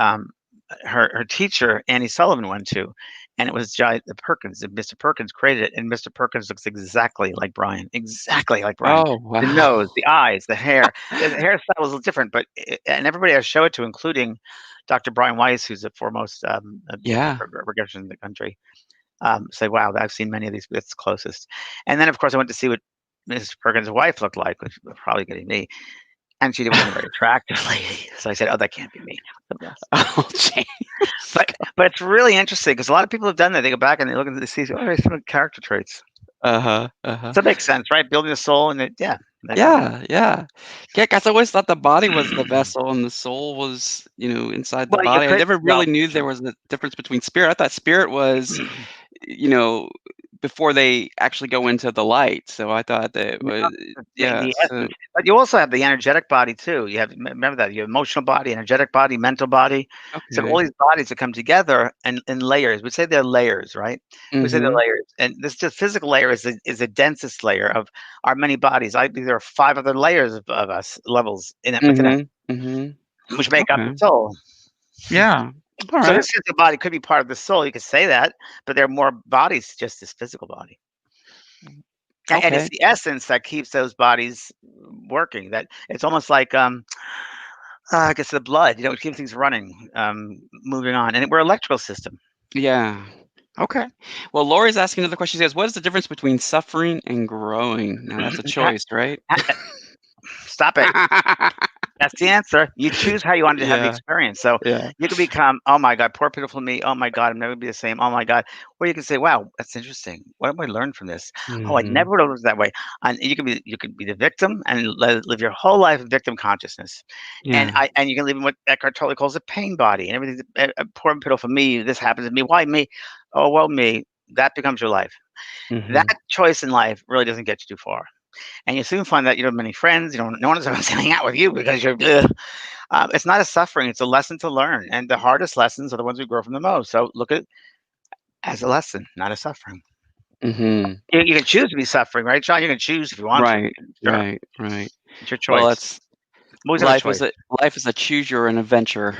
her teacher Annie Sullivan went to, and it was Perkins. And Mr. Perkins created it, and Mr. Perkins looks exactly like Brian. Oh, The wow. nose, the eyes, the hair. The hairstyle was different, but and everybody I show it to, including Dr. Brian Weiss, who's the foremost Yeah. regression in the country, say, "Wow, I've seen many of these. It's closest." And then, of course, I went to see what Mrs. Perkins' wife looked like, which was probably getting me, and she wasn't a very attractive lady. So I said, "Oh, that can't be me. Somebody else." Oh, James. But it's really interesting because a lot of people have done that. They go back and they look into the see, oh, there's some character traits. Uh-huh. Uh-huh. So it makes sense, right? Building the soul, and yeah, there you go. Yeah, yeah. Yeah, 'cause I always thought the body was the vessel and the soul was, inside the Well, you body. I could, never well, really knew there was a difference between spirit. I thought spirit was, you know, before they actually go into the light. So I thought that it no, was, yeah, the so essence, but you also have the energetic body too. You have remember that your emotional body, energetic body, mental body. So all okay. these bodies that come together and in layers. We say they're layers, right? We say they're Mhm. layers, and this just physical layer is the densest layer of our many bodies. I think there are 5 other layers of us levels in it within us, Mhm. Mhm. which make up the Okay. soul. Yeah. All So right. this physical body could be part of the soul. You could say that, but there are more bodies to just this physical body. And it's Okay. the essence that keeps those bodies working. That it's almost like I guess the blood, keep things running, moving on. And we're electrical system. Yeah. Okay. Well, Lori's asking another question. She says, "What is the difference between suffering and growing?" Now that's a Ha- choice, right? ha- Stop it. That's the answer. You choose how you want to have the Yeah. experience. So Yeah. you can become, oh my God, poor pitiful me. Oh my God, I'm never gonna be the same. Oh my God. Or you can say, wow, that's interesting. What have I learned from this? Oh, I Mhm. never would have looked that way. And you can be the victim and live your whole life in victim consciousness. And Yeah. you can live in what Eckhart Tolle calls a pain body and everything's poor and pitiful me. This happens to me. Why me? Oh well, me. That becomes your life. That Mhm. choice in life really doesn't get you too far. And you soon find that you don't have many friends. No one is going to hang out with you because you're. Ugh. It's not a suffering; it's a lesson to learn, and the hardest lessons are the ones we grow from the most. So look at it as a lesson, not a suffering. Mhm. You can choose to be suffering, right, John? You can choose if you want to. Right. Sure, Right. Right. it's your Well, choice. it's We always have a choice. life is a choose your own adventure.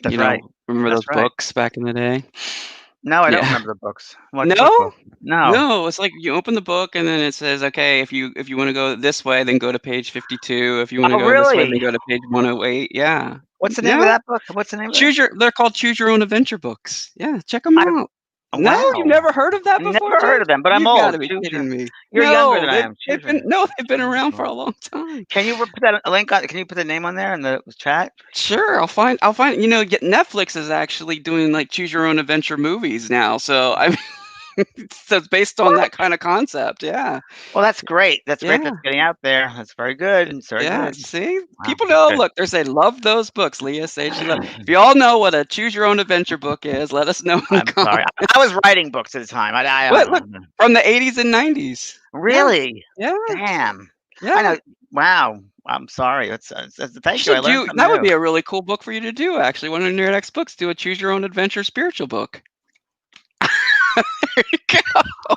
That's right. Remember That's those right. books back in the day? No, I don't Yeah. remember the books. What No? book? No. No, it's like you open the book and then it says, "Okay, if you wanna go this way, then go to page 52. If you wanna Oh, go this way, then really? go to page 108." Yeah. What's the name of No? that book? What's the name of that? They're called Choose Your Own Adventure books. Yeah, check them I've out. No? You've Wow. never heard of that before, Never heard James? of them, but I'm You old. gotta be kidding me. You're younger No, than I am. Chooser. they've been around for a long time. Can you put that a link on? Can you put the name on there in the chat? Sure, get Netflix is actually doing, like, choose your own adventure movies now, so, I mean, so it's based on that What? kinda concept, yeah. Well, that's great. That's great. Yeah, That's getting out there. That's very good. It's very yeah, good. see? Wow, People that's know, good. look, they say, "Love those books." Leah says she love if you all know what a choose your own adventure book is, let us know in the I'm sorry. I comments. was writing books at the time. I What look, don't know. from the '80s and '90s. Yeah, Really? yeah, Damn. I yeah. know. Wow. I'm sorry. You Thank you. I should learned do something that would new. be a really cool book for you to do, actually. One of your next books, do a choose your own adventure spiritual book. There you go.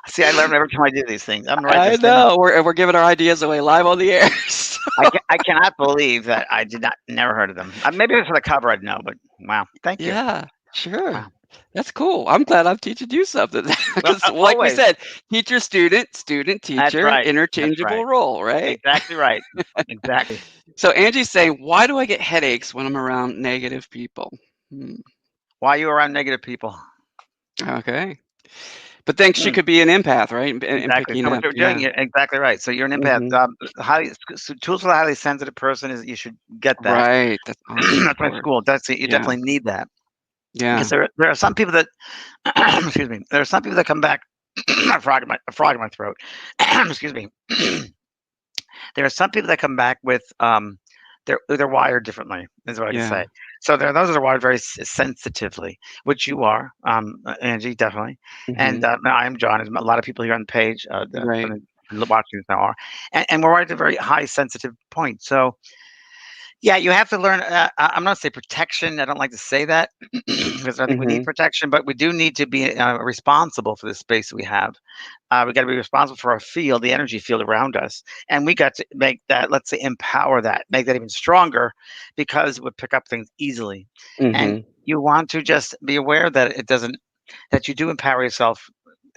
See, I learn every time I do these things. I'm gonna write I this down. know. We're giving our ideas away live on the air. So I cannot believe that I did not never heard of them. Maybe it's for the cover I'd know, but wow. Thank you. yeah, sure. Wow. That's cool. I'm glad I'm teaching you something Well, because, like we always. said, teacher, student, student, That's teacher, right. That's interchangeable right. role, right? Exactly right. Exactly. So Angie's saying, "Why do I get headaches when I'm around negative people?" Hmm. Why are you around negative people? Okay. But then she Hmm. could be an empath, right? And Exactly. picking So what up, you're doing, yeah. you're exactly right. So you're an empath. Mhm. Highly so tools for the highly sensitive person is you should get that. Right, that's awesome, of That's my course. school. That's it. You Yeah, definitely need that because yeah, there are some people that excuse me. There are some people that come back. A frog in my throat. Excuse me. There are some people that come back with they're wired differently, is what I can yeah. say. So there are those that are wired very sensitively, which you are, Angie, definitely, and Mhm. I am John. As a lot of people here on the page Right. watching this now are, and we're wired at a very high sensitive point. So yeah, you have to learn. I'm not say protection. I don't like to say that because I don't think we need Mhm. protection, but we do need to be responsible for the space we have. We got to be responsible for our field, the energy field around us, and we got to make that. Let's say empower that, make that even stronger, because it would pick up things easily. And Mhm. you want to just be aware that it doesn't that you do empower yourself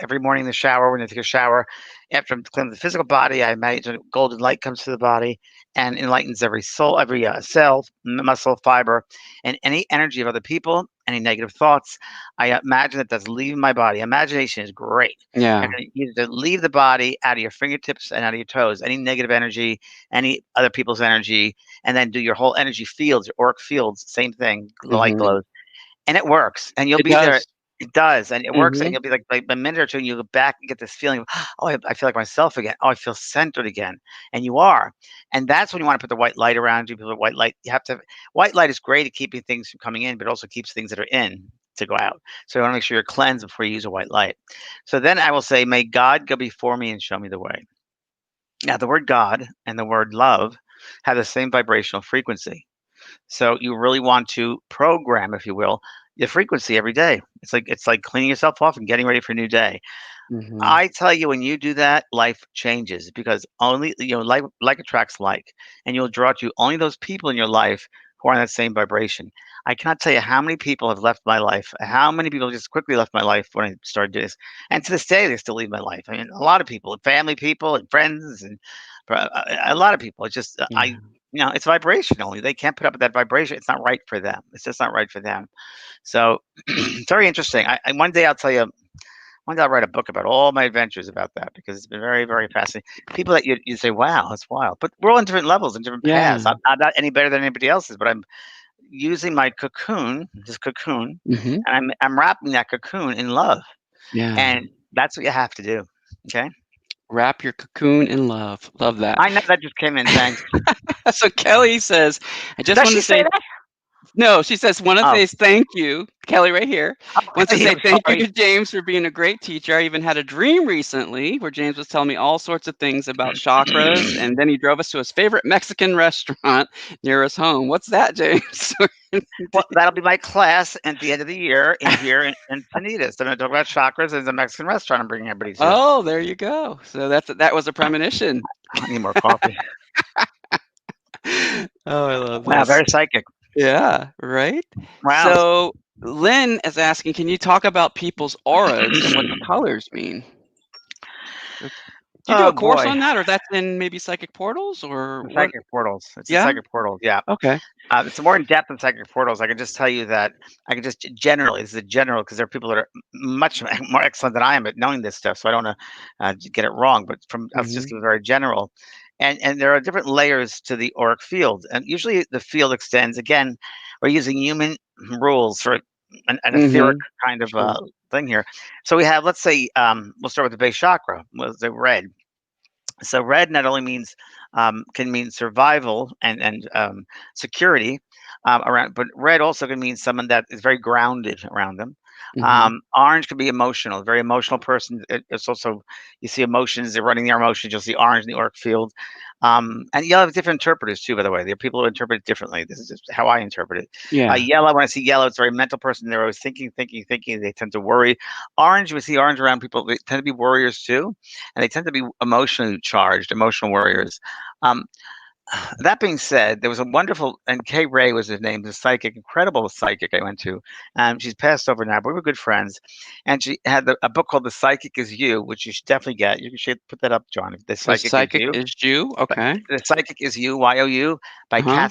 every morning in the shower when you take a shower. After cleaning the physical body, I imagine golden light comes to the body and enlightens every soul, every cell, muscle, fiber, and any energy of other people, any negative thoughts. I imagine that that's leaving my body. Imagination is great. And Yeah. you to leave the body out of your fingertips and out of your toes. Any negative energy, any other people's energy, and then do your whole energy fields, your auric fields, same thing. The light Mhm. glows and it works, and you'll It be there. does. It does, and it works, and Mhm. you'll be like a minute or 2, and you go back and get this feeling of, "Oh, I feel like myself again. Oh, I feel centered again," and you are, and that's when you wanna put the white light around you, because white light you have to white light is great at keeping things from coming in, but it also keeps things that are in to go out. So you wanna make sure you're cleansed before you use a white light. So then I will say, "May God go before me and show me the way." Now, the word God and the word love have the same vibrational frequency. So you really want to program, if you will, the frequency every day. It's like cleaning yourself off and getting ready for a new day. Mhm. I tell you, when you do that, life changes because only like attracts like, and you'll draw to only those people in your life who are on that same vibration. I cannot tell you how many people have left my life, how many people just quickly left my life when I started doing this, and to this day they still leave my life. I mean, a lot of people, family people, and friends, and a lot of people. It's just Yeah. it's vibrational. They can't put up with that vibration. It's not right for them. It's just not right for them. So it's very interesting. One day I'll tell you one day I'll write a book about all my adventures about that because it's been very, very fascinating. People that you say, "Wow, that's wild," but we're all in different levels and different paths. Yeah. I'm not any better than anybody else's, but I'm using my cocoon, this cocoon, Mhm. and I'm wrapping that cocoon in love, Yeah. and that's what you have to do. Okay, Wrap your cocoon in love. Love that. I know that just came in. Thanks. So Kelly says, "I just Does wanted she to say say." that? No, she says, "Want to Oh, say thank you." Kelly right here wants to okay. say I'm thank you sorry. to James for being a great teacher. I even had a dream recently where James was telling me all sorts of things about chakras, and then he drove us to his favorite Mexican restaurant near his home. What's that, James? Well, that'll be my class at the end of the year in here in Sanitas. I'm going to talk about chakras. There's a Mexican restaurant I'm bringing everybody to. Oh, there you go. So that was a premonition. I need more coffee. Oh, I love Wow, this. very psychic. Yeah, right? Wow. So Lynn is asking, can you talk about people's auras and what the colors mean? Do you do Oh a course boy, on that, or that's in maybe psychic portals, or the what? psychic portals. It's the Yeah? psychic portals. Yeah, Okay. it's more in depth than psychic portals. I can just tell you that I can just generally. This is a general because there are people that are much more excellent than I am at knowing this stuff. So I don't want to get it wrong. But from I'll just Mhm. give it very general. And there are different layers to the auric field, and usually the field extends. Again, we're using human rules for an etheric Mhm. kind of Sure. thing here. So we have, let's say, we'll start with the base chakra, with the red. So red not only means can mean survival and security around, but red also can mean someone that is very grounded around them. Mhm. Orange could be emotional, a very emotional person. It's also you see emotions, they're running their emotions. You'll see orange in the auric field, and you'll have different interpreters too. By the way, there are people who interpret it differently. This is just how I interpret it. Yeah. Yellow, when I see yellow, it's a very mental person. They're always thinking, thinking, thinking. They tend to worry. Orange, we see orange around people. They tend to be warriors too, and they tend to be emotionally charged, emotional warriors. Um, that being said, there was a wonderful, and Kay Ray was his name, the psychic, incredible psychic I went to. She's passed over now, but we were good friends. And she had a book called The Psychic Is You, which you should definitely get. You should put that up, John. The The Psychic Is psychic You. is Jew? But Okay. The Psychic Is You, YOU, by Uh-huh.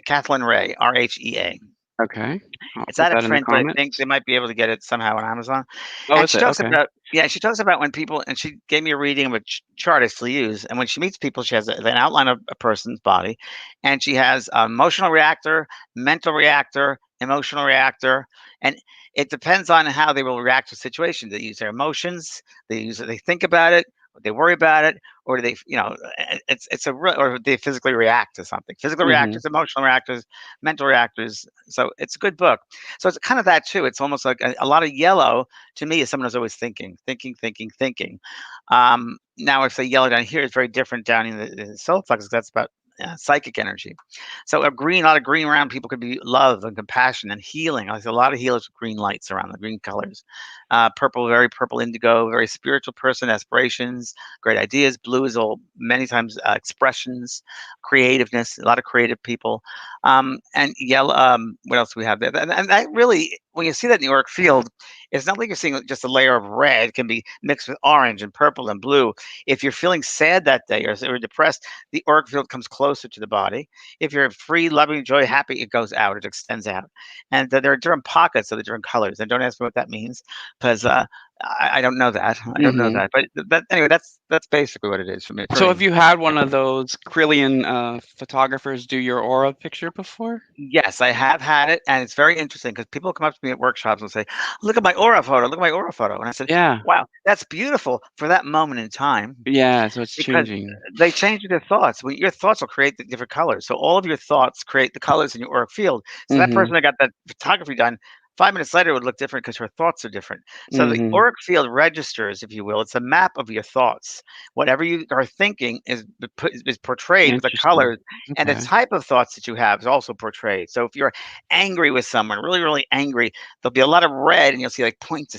Kathleen Ray, RHEA. Okay. I'll It's put out of that in the print, but I think comments. they might be able to get it somehow on Amazon. Oh, And is she it? talks Okay. about yeah, she talks about when people and she gave me a reading of a chart I still use. And when she meets people, she has an outline of a person's body, and she has an emotional reactor, mental reactor, emotional reactor, and it depends on how they will react to situations. They use their emotions, they think about it, they worry about it, or do they, it's or they physically react to something. Physical Mhm. reactors, emotional reactors, mental reactors. So it's a good book. So it's kind of that too. It's almost like a lot of yellow to me is someone who's always thinking, thinking, thinking, thinking. Now, if they yellow down here, it's very different down in the solar plexus. That's about psychic energy. So a lot of green around people could be love and compassion and healing. Like a lot of healers with green lights around the green colors. Purple, very purple indigo, very spiritual person, aspirations, great ideas. Blue is all many times expressions, creativeness, a lot of creative people. And yellow, what else do we have there? And that really, when you see that New York field, it's not like you're seeing just a layer of red. It can be mixed with orange and purple and blue. If you're feeling sad that day or depressed, the auric field comes closer to the body. If you're free, loving, joy, happy, it goes out, it extends out. And there are different pockets of the different colors. And don't ask me what that means because I don't know that. I don't know Mhm. that. But anyway, that's basically what it is for me. For So me. have you had one of those Krillian, photographers do your aura picture before? Yes, I have had it, and it's very interesting because people come up to me at workshops and say, "Look at my aura photo. Look at my aura photo." And I said, Yeah. "Wow, that's beautiful for that moment in time." Yeah, so it's Because changing. they change their thoughts. Your thoughts will create the different colors. So all of your thoughts create the colors in your auric field. So that person Mhm. that got that photography done, 5 minutes later would look different because her thoughts are different. So the Mhm. auric field registers, if you will. It's a map of your thoughts. Whatever you are thinking is portrayed with the Interesting. colors, and the Okay. type of thoughts that you have is also portrayed. So if you're angry with someone, really, really angry, there'll be a lot of red, and you'll see like points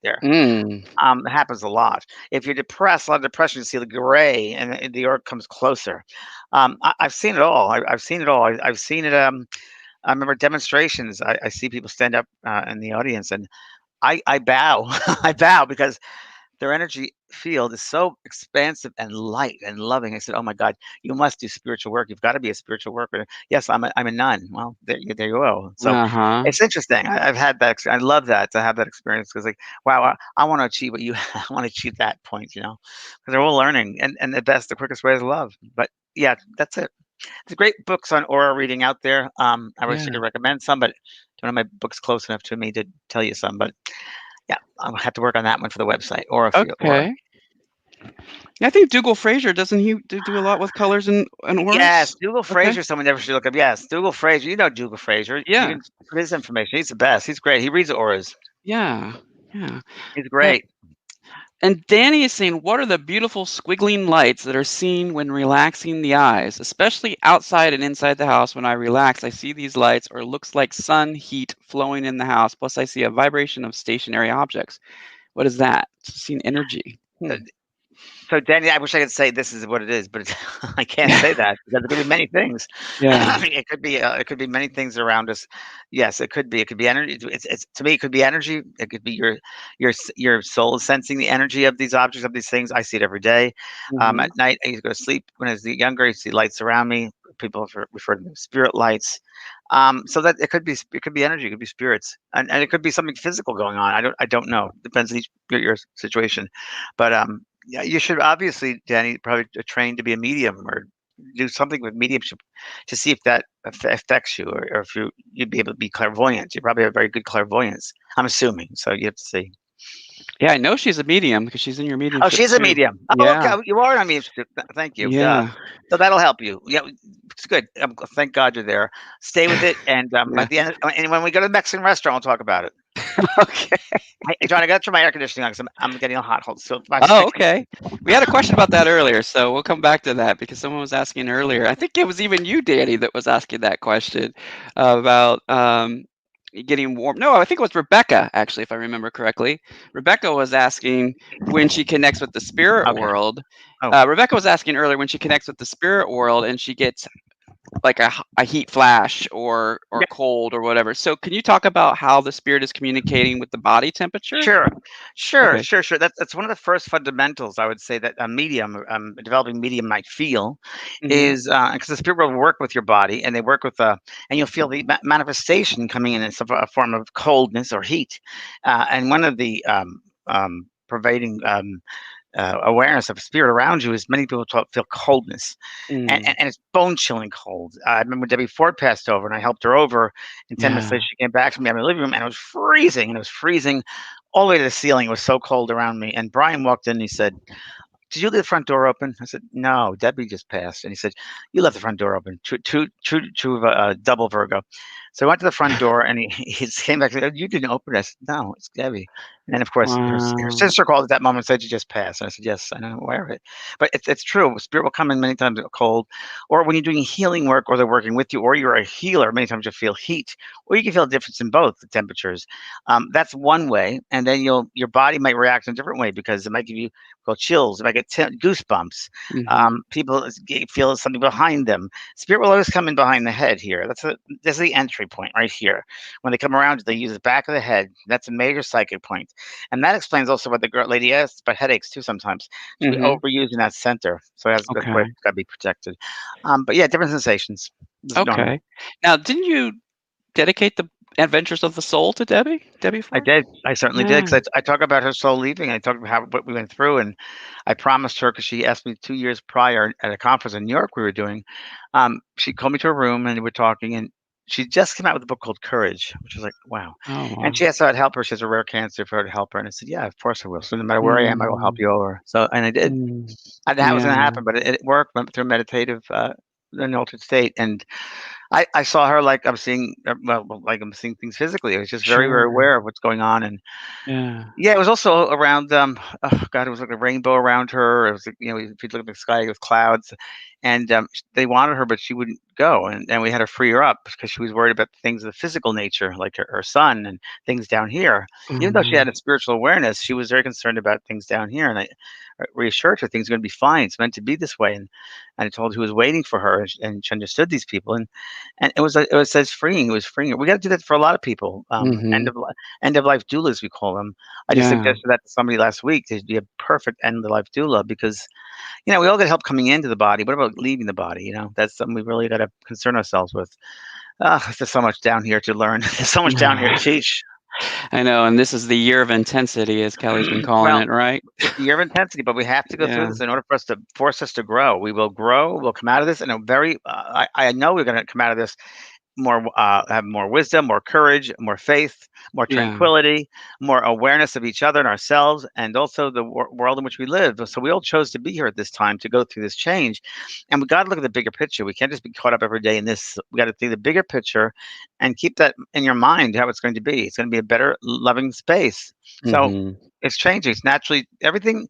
there. Mm. It happens a lot. If you're depressed, a lot of depression, you see the gray and the earth comes closer. I've seen it all. I've seen it all. I've seen it. I remember demonstrations. I see people stand up in the audience, and I bow. I bow because their energy field is so expansive and light and loving. I said, "Oh my God, you must do spiritual work. You've got to be a spiritual worker." Yes, I'm a nun. Well, there you go. So Uh-huh. it's interesting. I've had that. I love that to have that experience because, like, wow, I want to achieve what you. I want to achieve that point. Because they're all learning, and the quickest way is love. But yeah, that's it. There's great books on aura reading out there. I wish I Yeah. could recommend some, but don't have my books close enough to me to tell you some. But yeah, I'll have to work on that one for the website. Aura. Okay. Yeah, I think Dougal Fraser, doesn't he do a lot with colors and Yes, auras? Dougal Okay. Fraser, someone never should look up. Yes, Dougal Fraser. You know Dougal Fraser. You Yeah. can put his information. He's the best. He's great. He reads auras. Yeah. Yeah. He's Yeah. great. And Danny is saying, what are the beautiful squiggling lights that are seen when relaxing the eyes, especially outside and inside the house? When I relax, I see these lights or looks like sun heat flowing in the house. Plus, I see a vibration of stationary objects. What is that? Seeing energy. Uh, So, Danny, I wish I could say this is what it is, but I can't say that because it could be many things. Yeah. It could be many things around us. Yes, it could be. It could be energy. It's to me. It could be energy. It could be your soul is sensing the energy of these objects, of these things. I see it every day. Hmm. At night, I used to go to sleep when I was younger. You see lights around me. People refer to them as spirit lights. So that it could be energy. It could be spirits, and it could be something physical going on. I don't know. Depends on your situation, but yeah, you should obviously, Danny, probably train to be a medium or do something with mediumship to see if that affects you, or if you'd be able to be clairvoyant. You probably have very good clairvoyance. I'm assuming, so you have to see. Yeah, I know she's a medium because she's in your Oh, mediumship she's a too. medium. Oh, okay, Yeah. you are on mediumship. Thank you. Duh. Yeah. So that'll help you. Yeah, it's good. Thank God you're there. Stay with it, and Yeah. at the end, and when we go to the Mexican restaurant, we'll talk about it. Okay. Hey, John, I got to turn my air conditioning on because I'm getting a hot. Hold so about Oh, 60. okay. We had a question about that earlier, so we'll come back to that because someone was asking earlier. I think it was even you, Danny, that was asking that question about getting warm. No, I think it was Rebecca, actually, if I remember correctly. Rebecca was asking when she connects with the spirit Okay. world. Oh, Rebecca was asking earlier when she connects with the spirit world and she gets like a heat flash or cold or whatever. So can you talk about how the spirit is communicating with the body temperature? Sure, sure, Okay. sure, sure. That's one of the first fundamentals I would say that a medium, a developing medium might feel Mhm. is because the spirit will work with your body, and they work with and you'll feel the manifestation coming in as a form of coldness or heat, and one of the pervading awareness of spirit around you is many people feel coldness, and, Mm. and, and it's bone chilling cold. I remember Debbie Ford passed over, and I helped her over. And 10 minutes later, Yeah. she came back to me in my living room, and it was freezing, and it was freezing all the way to the ceiling. It was so cold around me. And Brian walked in, and he said, "Did you leave the front door open?" I said, "No, Debbie just passed." And he said, "You left the front door open." True of a double Virgo. So I went to the front door, and he came back and said, "Oh, you didn't open it." I said, "No, it's Debbie." And then, of course, her Wow. sister called at that moment and said, "You just passed." And I said, "Yes, I know, aware of it." But it's true. Spirit will come in many times cold, or when you're doing healing work, or they're working with you, or you're a healer. Many times you'll feel heat, or you can feel a difference in both the temperatures. That's one way, and then your body might react in a different way because it might give you called chills. If I get goosebumps, Mhm. people feel something behind them. Spirit will always come in behind the head here. That's the entry point right here. When they come around, they use the back of the head. That's a major psychic point, and that explains also what the girl lady asked about headaches too. Sometimes she'll be Mhm. overusing that center, so that's why Okay. it's got to be protected. But yeah, different sensations. This is normal. Okay. Now, didn't you dedicate the Adventures of the Soul to Debbie I Ford? did. I certainly did. Yeah. Because I talk about her soul leaving. I talk about how what we went through, and I promised her because she asked me 2 years prior at a conference in New York we were doing. She called me to her room and we were talking, and she just came out with a book called Courage, which was like, wow. Oh, And wow. she asked if I'd help her. She has a rare cancer for her to help her, and I said, yeah, of course I will. So no matter where I am, I will help Mm. you over. So and I did. Mm. And that was Yeah. going to happen, but it worked. Went through meditative. An altered state, and I saw her like I'm seeing, like I'm seeing things physically. I was just very, very Sure. aware of what's going on, and Yeah. yeah, it was also around, oh god, it was like a rainbow around her. It was like, if you look at the sky, it was clouds, and, they wanted her, but she wouldn't go, and we had to free her up because she was worried about things of the physical nature, like her son and things down here. Even though she had Mhm. a spiritual awareness, she was very concerned about things down here, and I reassured her things are gonna be fine. It's meant to be this way, and I told her who was waiting for her, and she understood these people, and it was says freeing. It was freeing her. We gotta do that for a lot of people. Mhm. End of life doulas, we call them. I just Yeah. suggested that to somebody last week to be a perfect end of life doula because, we all get help coming into the body. What about leaving the body? That's something we really got to concern ourselves with. There's so much down here to learn. There's so much down here to teach. I know, and this is the year of intensity, as Kelly's been calling Well, it, right? it's the year of intensity, but we have to go through Yeah. this in order for us to force us to grow. We will grow. We'll come out of this in a very. I know we're going to come out of this more have more wisdom, more courage, more faith, more Yeah. tranquility, more awareness of each other and ourselves, and also the world in which we live. So we all chose to be here at this time to go through this change, and we got to look at the bigger picture. We can't just be caught up every day in this. We got to see the bigger picture, and keep that in your mind how it's going to be. It's going to be a better, loving space. So Mhm. it's changing. It's naturally everything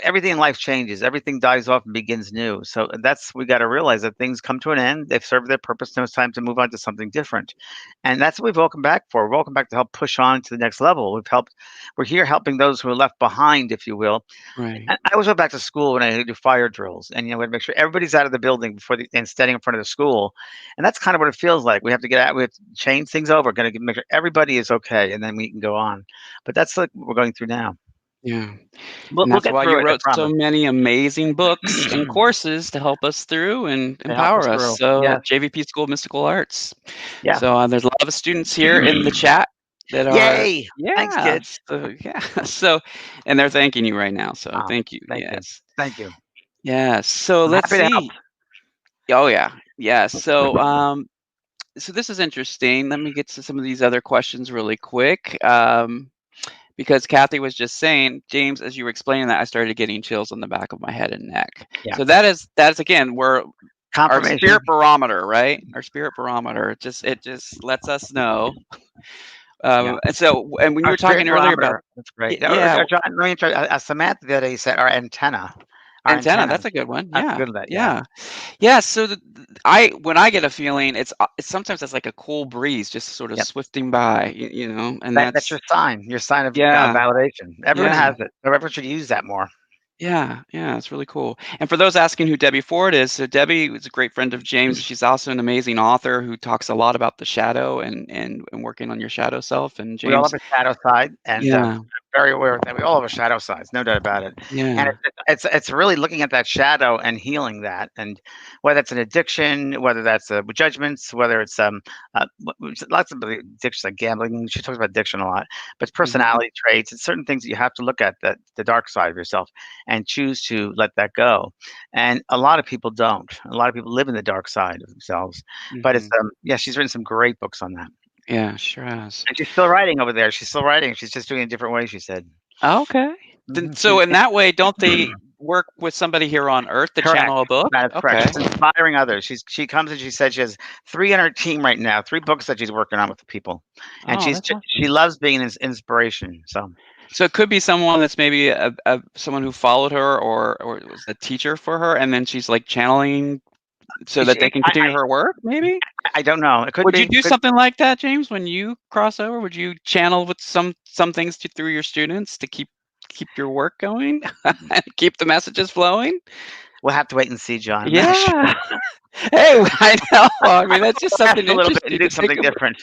everything in life changes. Everything dies off and begins new. So that's we got to realize that things come to an end. They've served their purpose. Now it's time to move on to something different. And that's what we've welcome back for. We're welcome back to help push on to the next level. We're here helping those who are left behind, if you will. Right. And I always went back to school when I do fire drills, and we have to make sure everybody's out of the building and standing in front of the school. And that's kind of what it feels like. We have to get out. We have to change things over. Going to make sure everybody is okay, and then we can go on. But that's like what we're going through now. Yeah. We'll, And we'll that's get why you through it. I wrote so promise. many amazing books and courses to help us through and To help us empower us. through. So, Yes. JVP School of Mystical Arts. Yeah. So, there's a lot of students here in the chat that are Yay! Thanks, yeah, kids. so yeah, so and they're thanking you right now, so Oh, thank you, thank you. yes. Thank you. Yeah, so I'm let's happy to help. see. Oh, yeah, yeah, so this is interesting. Let me get to some of these other questions really quick, because Kathy was just saying, James, as you were explaining that, I started getting chills on the back of my head and neck. Yeah. So that's again, where our spirit Confirmation. barometer, right? Our spirit barometer, it just lets us know. Yeah. And when you Our were spirit talking earlier about barometer. That's great. yeah, John, let me try. Samantha the other day said our antenna. Our antenna, that's antennas. a good one. That's Yeah, good. That. Yeah. yeah. Yeah, so I when I get a feeling, it's sometimes it's like a cool breeze just sort of Yep. swifting by, and That's that's your sign. Your sign of yeah, validation. Everyone yeah, has it. Everyone should use that more. Yeah, yeah, it's really cool. And for those asking who Debbie Ford is, so Debbie is a great friend of James. She's also an amazing author who talks a lot about the shadow and working on your shadow self. And We all have James, a shadow side, and yeah, very aware of that. We all have a shadow sides, no doubt about it. And yeah, it's really looking at that shadow and healing that, and whether it's an addiction, whether that's judgments, whether it's lots of addictions like gambling. She talks about addiction a lot, but it's hmm personality traits. It's certain things that you have to look at, that the dark side of yourself, and choose to let that go. And a lot of people don't. A lot of people live in the dark side of themselves. But it's hmm yeah, she's written some great books on that. yeah, sure has. And she's still writing over there. She's still writing. She's just doing it a different way, she said. Okay. Then, so She's in that way, don't they work with somebody here on Earth to correct. channel a book? That is correct. Okay. She's inspiring others. She comes and she said she has 3 on her team right now, 3 books that she's working on with the people. And Oh, that's she awesome. loves being an inspiration. So So it could be someone that's maybe someone who followed her or was a teacher for her, and then she's like channeling so that they she, can continue her work, maybe? I don't know. It could Would you be. do Could something like that, James, when you cross over? Would you channel with some things through your students to keep your work going and keep the messages flowing? we'll have to wait and see, John. I'm not sure. Yeah. Hey, I know. I mean, that's just Rest something a little bit and interesting do to think something about. different.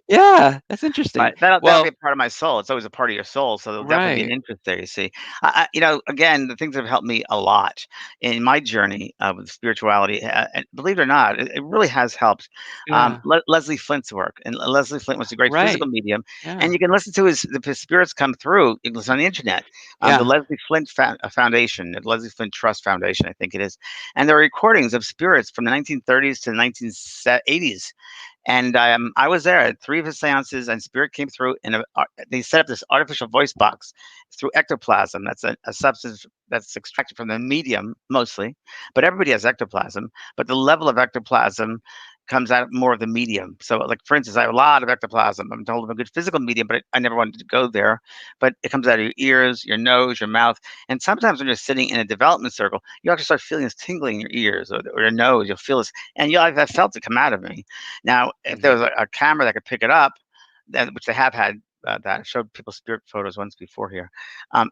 Yeah, that's interesting. Right, that'll be Well, a part of my soul. It's always a part of your soul, so there'll definitely be an right. interest there. You see, again, the things that have helped me a lot in my journey with spirituality, and believe it or not, it really has helped. Yeah. Leslie Flint's work, and Leslie Flint was a great physical Right. medium, and Yeah. you can listen to his spirits come through. It was on the internet. The Yeah. Leslie Flint Foundation, the Leslie Flint Trust Foundation, I think it is, and there are recordings of spirits from the 1930s to the 1980s, and I was there at 3 of his seances, and spirit came through, and they set up this artificial voice box through ectoplasm. That's a substance that's extracted from the medium mostly, but everybody has ectoplasm. But the level of ectoplasm comes out more of the medium. So, like for instance, I have a lot of ectoplasm. I'm told I'm a good physical medium, but I never wanted to go there. But it comes out of your ears, your nose, your mouth, and sometimes when you're sitting in a development circle, you actually start feeling this tingling in your ears or your nose. You'll feel this, and I've felt it come out of me. Now, if there was Mhm. a camera that could pick it up, which they have had, that showed people spirit photos once before here, and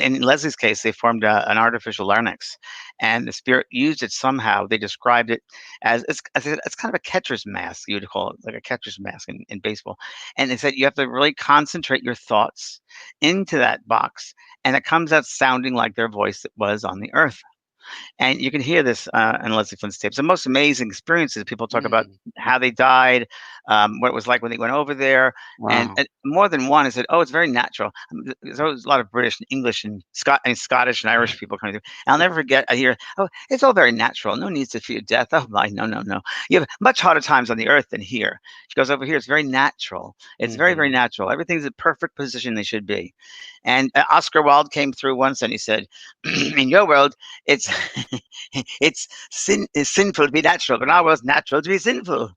in Leslie's case, they formed an artificial larynx, and the spirit used it somehow. They described it as it's kind of a catcher's mask, you would call it, like a catcher's mask in baseball. And they said you have to really concentrate your thoughts into that box, and it comes out sounding like their voice that was on the earth. And you can hear this in Leslie Flynn's tapes. The most amazing experiences. People talk about Mm. how they died, what it was like when they went over there, Wow. and more than one has said, "Oh, it's very natural." There's always a lot of British and English and Scottish and Irish people coming through. And I'll never forget. I hear, "Oh, it's all very natural. No needs to fear death." Oh my, no, no, no. You have much harder times on the earth than here. She goes over here. It's very natural. It's very, very Mhm. natural. Everything's in perfect position they should be. And Oscar Wilde came through once, and he said, "In your world, it's it's sinful to be natural, but now it's natural to be sinful."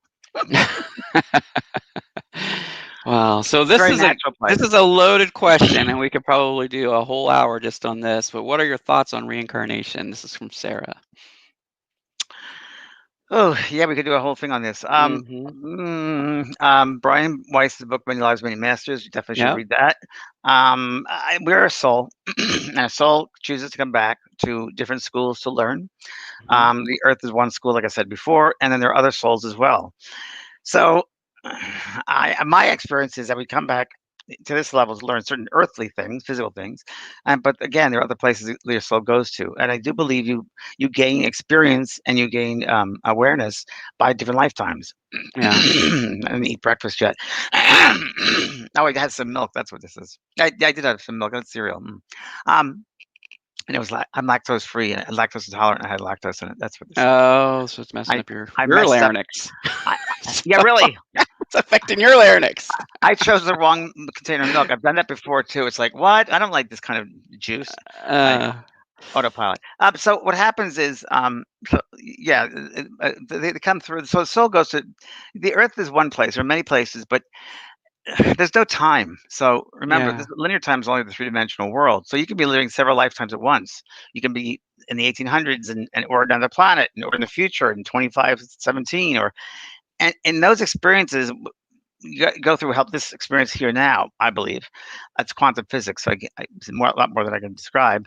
Wow. So It's a very natural this place. is a loaded question, and we could probably do a whole hour just on this. But what are your thoughts on reincarnation? This is from Sarah. Oh, yeah, we could do a whole thing on this. Mhm. Brian Weiss's book, Many Lives, Many Masters. You definitely should Yep. read that. We're a soul, and a soul chooses to come back to different schools to learn. Mhm. The Earth is one school, like I said before, and then there are other souls as well. So, my experience is that we come back to this level to learn certain earthly things, physical things, and but again, there are other places that your soul goes to, and I do believe you gain experience and you gain awareness by different lifetimes. Yeah. I didn't eat breakfast yet. Oh, I had some milk. That's what this is. I did have some milk. That's cereal. Um, and it was like I'm lactose free and lactose intolerant. I had lactose in it. That's what this is. Oh, so it's messing I up your I your messed up. larynx. I, yeah, So really. it's affecting your larynx. I chose the wrong container of milk. I've done that before too. It's like, what? I don't like this kind of juice. Anyway, Uh, autopilot. So what happens is, yeah, they come through. So the soul goes to the Earth is one place. There are many places, but there's no time. So remember, this yeah. linear time is only the three-dimensional world. So you can be living several lifetimes at once. You can be in the 1800s and or another planet, or in the future in 2517, or and in those experiences go through help this experience here now. I believe it's quantum physics, so it's a lot more than I can describe.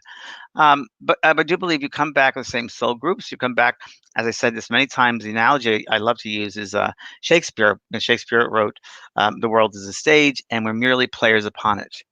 But I do believe you come back with the same soul groups. You come back, as I said this many times. The analogy I love to use is Shakespeare. And Shakespeare wrote, "The world is a stage, and we're merely players upon it."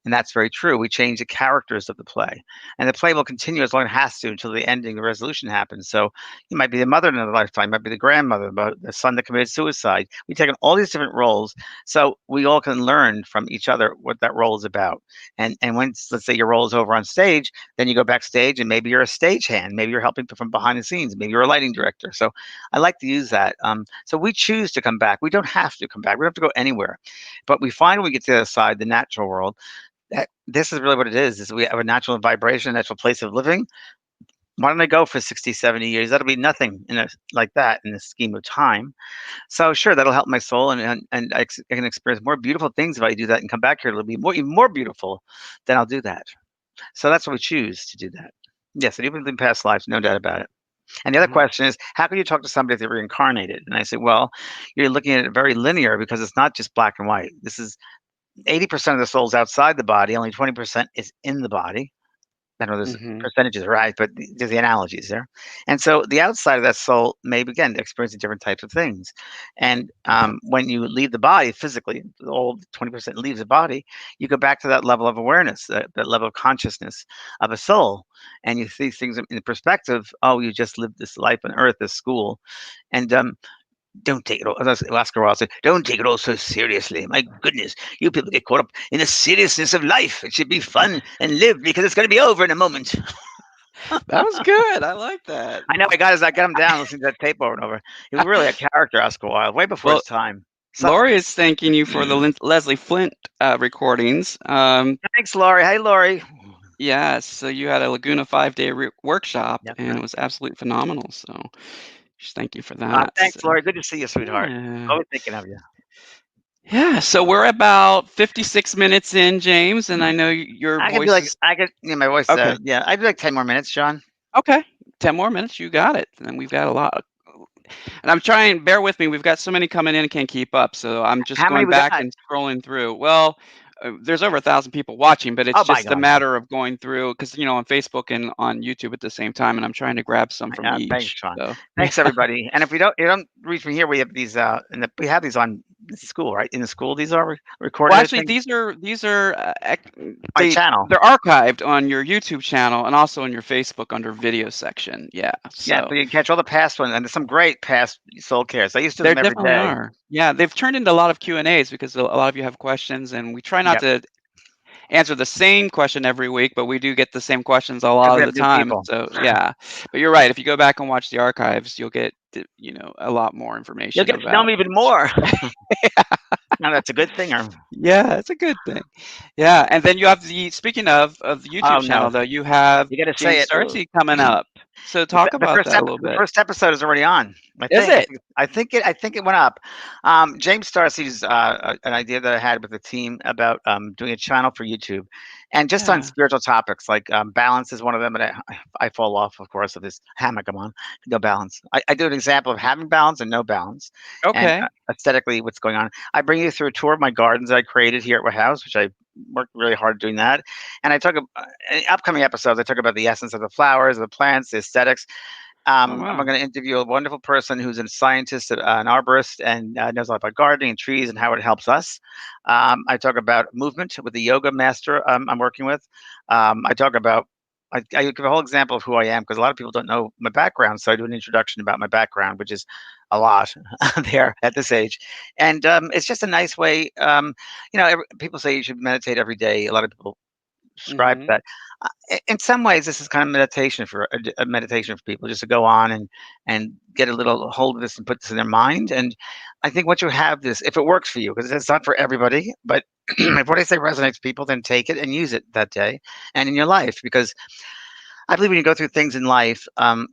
And that's very true. We change the characters of the play, and the play will continue as long as it has to until the ending, the resolution happens. So you might be the mother in another lifetime, might be the grandmother, the son that committed suicide. We've taken all these different roles, so we all can learn from each other what that role is about. And once, let's say, your role is over on stage, then you go backstage, and maybe you're a stagehand, maybe you're helping from behind the scenes, maybe you're a lighting director. So I like to use that. So we choose to come back. We don't have to come back. We don't have to go anywhere. But we find when we get to the other side, the natural world, that this is really what it is we have a natural vibration, a natural place of living. Why don't I go for 60, 70 years? That'll be nothing like that in the scheme of time. So sure, that'll help my soul, and I can experience more beautiful things if I do that and come back here. It'll be even more beautiful. Then I'll do that. So that's what we choose to do that. Yes, and even in past lives, no doubt about it. And the other Mhm. question is, how can you talk to somebody if they're reincarnated? And I say, well, you're looking at it very linear because it's not just black and white. This is 80% of the soul's outside the body, only 20% is in the body. I know there's Mhm. percentages, right? But there's the analogies there. And so the outside of that soul may begin to experience different types of things. And when you leave the body physically, all 20% leaves the body, you go back to that level of awareness, that level of consciousness of a soul. And you see things in perspective. Oh, you just lived this life on earth, this school. And don't take it all. As Oscar Wilde said, "Don't take it all so seriously." My goodness, you people get caught up in the seriousness of life. It should be fun and live because it's going to be over in a moment. That was good. I like that. I know I got him down listening to that tape over and over. He was really a character, Oscar Wilde, way before Well, his time. So Lori is thanking you for the Leslie Flint recordings. thanks, Laurie. Hey, Laurie. Yeah, so you had a Laguna 5-day workshop, Yep. and it Yep. was absolutely phenomenal. So just thank you for that. Thanks, So, Laurie. Good to see you, sweetheart. yeah. Always thinking of you. Yeah, so we're about 56 minutes in, James, and I know your I could do voice like is I could. Yeah, my voice. okay. Yeah, I'd do like 10 more minutes, John. Okay. 10 more minutes, you got it. And we've got a lot. And I'm trying, bear with me, we've got so many coming in, I can't keep up. So I'm just How many going we back got? and scrolling through. Well, there's over 1,000 people watching, but it's Oh my just a God. matter of going through because, on Facebook and on YouTube at the same time, and I'm trying to grab some from Thanks, each. Sean. So, yeah. Thanks, everybody. And if you don't reach me here, we have these. We have these on the school, right? In the school, these are Well, recorded. I actually, think these are my channel. they're archived on your YouTube channel and also on your Facebook under video section. Yeah, Yeah, so so you can catch all the past ones, and there's some great past Soul Cares. I used to do there them every definitely day. are. Yeah, they've turned into a lot of Q&As because a lot of you have questions, and we try not Yep, to answer the same question every week, but we do get the same questions a because lot we of have the new time. people. So yeah, but you're right. If you go back and watch the archives, you'll get a lot more You'll information get to know about. me even more. Now that's a good thing, or Yeah, it's a good thing. Yeah, and then you have speaking of the YouTube oh no, channel though, you have you got to say James it. Ugh. Darcy coming up. So talk about that a little The bit. first episode is already on. Is it? I think it went up. James Darcy's an idea that I had with the team about doing a channel for YouTube, and just on Yeah. spiritual topics like balance is one of them. And I fall off, of course, of this hammock I'm on. No balance. I do an example of having balance and no balance, and Okay. aesthetically what's going on. I bring you through a tour of my gardens that I created here at my house, which I worked really hard doing that. And I talk about in upcoming episodes. I talk about the essence of the flowers, the plants, the aesthetics. Oh I'm wow. going to interview a wonderful person who's a scientist, an arborist, and knows a lot about gardening and trees and how it helps us. I talk about movement with the yoga master I'm working with. I talk about I give a whole example of who I am because a lot of people don't know my background. So I do an introduction about my background, which is a lot there at this age. And it's just a nice way. People say you should meditate every day. A lot of people subscribe to Mhm. that. In some ways, this is kind of meditation for a meditation for people, just to go on and get a little hold of this and put this in their mind. And I think once you have this, if it works for you, because it's not for everybody, but if what I say resonates with people, then take it and use it that day and in your life. Because I believe when you go through things in life,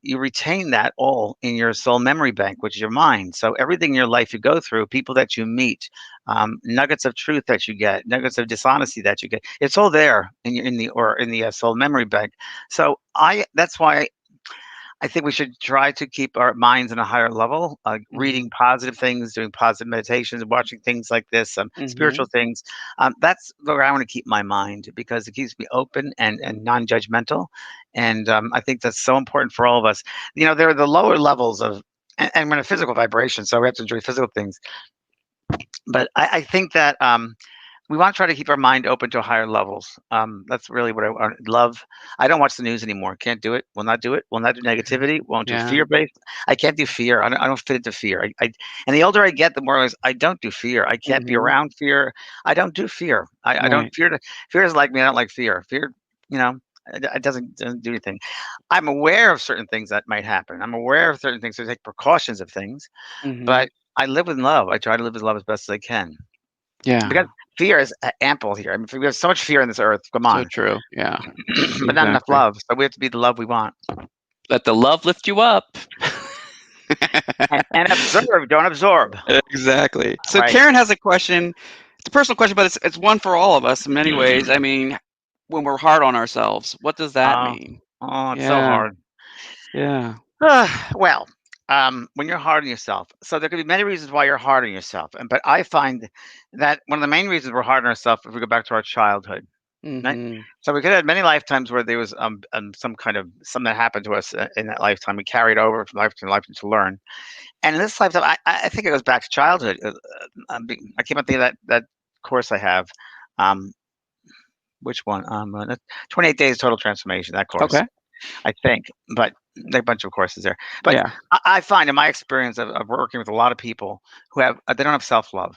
you retain that all in your soul memory bank, which is your mind. So everything in your life you go through, people that you meet, nuggets of truth that you get, nuggets of dishonesty that you get, it's all there in the soul memory bank. So that's why I think we should try to keep our minds on a higher level, reading Mhm. positive things, doing positive meditations, watching things like this, spiritual Mhm. things. That's where I want to keep my mind because it keeps me open and non-judgmental. And I think that's so important for all of us. You know, there are the lower levels of, and we're in a physical vibration, so we have to enjoy physical things. But I think that we want to try to keep our mind open to higher levels. That's really what I love. I don't watch the news anymore. Can't do it. Will not do it. Will not do Okay. negativity. Won't do Yeah. fear based. I can't do fear. I don't fit into fear. And the older I get, the more I don't do fear. I can't be Mhm. around fear. I don't do fear. I don't Right. fear. Fear is like me. I don't like fear. Fear, you know, it doesn't do anything. I'm aware of certain things that might happen. I'm aware of certain things to take precautions of things, but Mhm. I live with love. I try to live with love as best as I can. Because Yeah. fear is ample here. I mean, we have so much fear in this earth. Come So on, true. Yeah. but not enough Exactly. love. So we have to be the love we want Let the love lift you up. and observe. Don't absorb. Exactly. So Right. Karen has a question. It's a personal question, but it's one for all of us in many ways. I mean, when we're hard on ourselves, what does that Oh, mean? oh, it's so Yeah. hard. Yeah. Well, when you're hard on yourself, so there could be many reasons why you're hard on yourself, but I find that one of the main reasons we're hard on ourselves, if we go back to our childhood, right? Mhm. So we could have many lifetimes where there was some kind of something that happened to us in that lifetime. We carried over from lifetime to lifetime to learn. And in this lifetime, I think it goes back to childhood. I came up with that course I have. Um, which one? 28 Days Total Transformation. That course, Okay. I think. But there are a bunch of courses there. But Yeah. I find in my experience of working with a lot of people who have they don't have self love.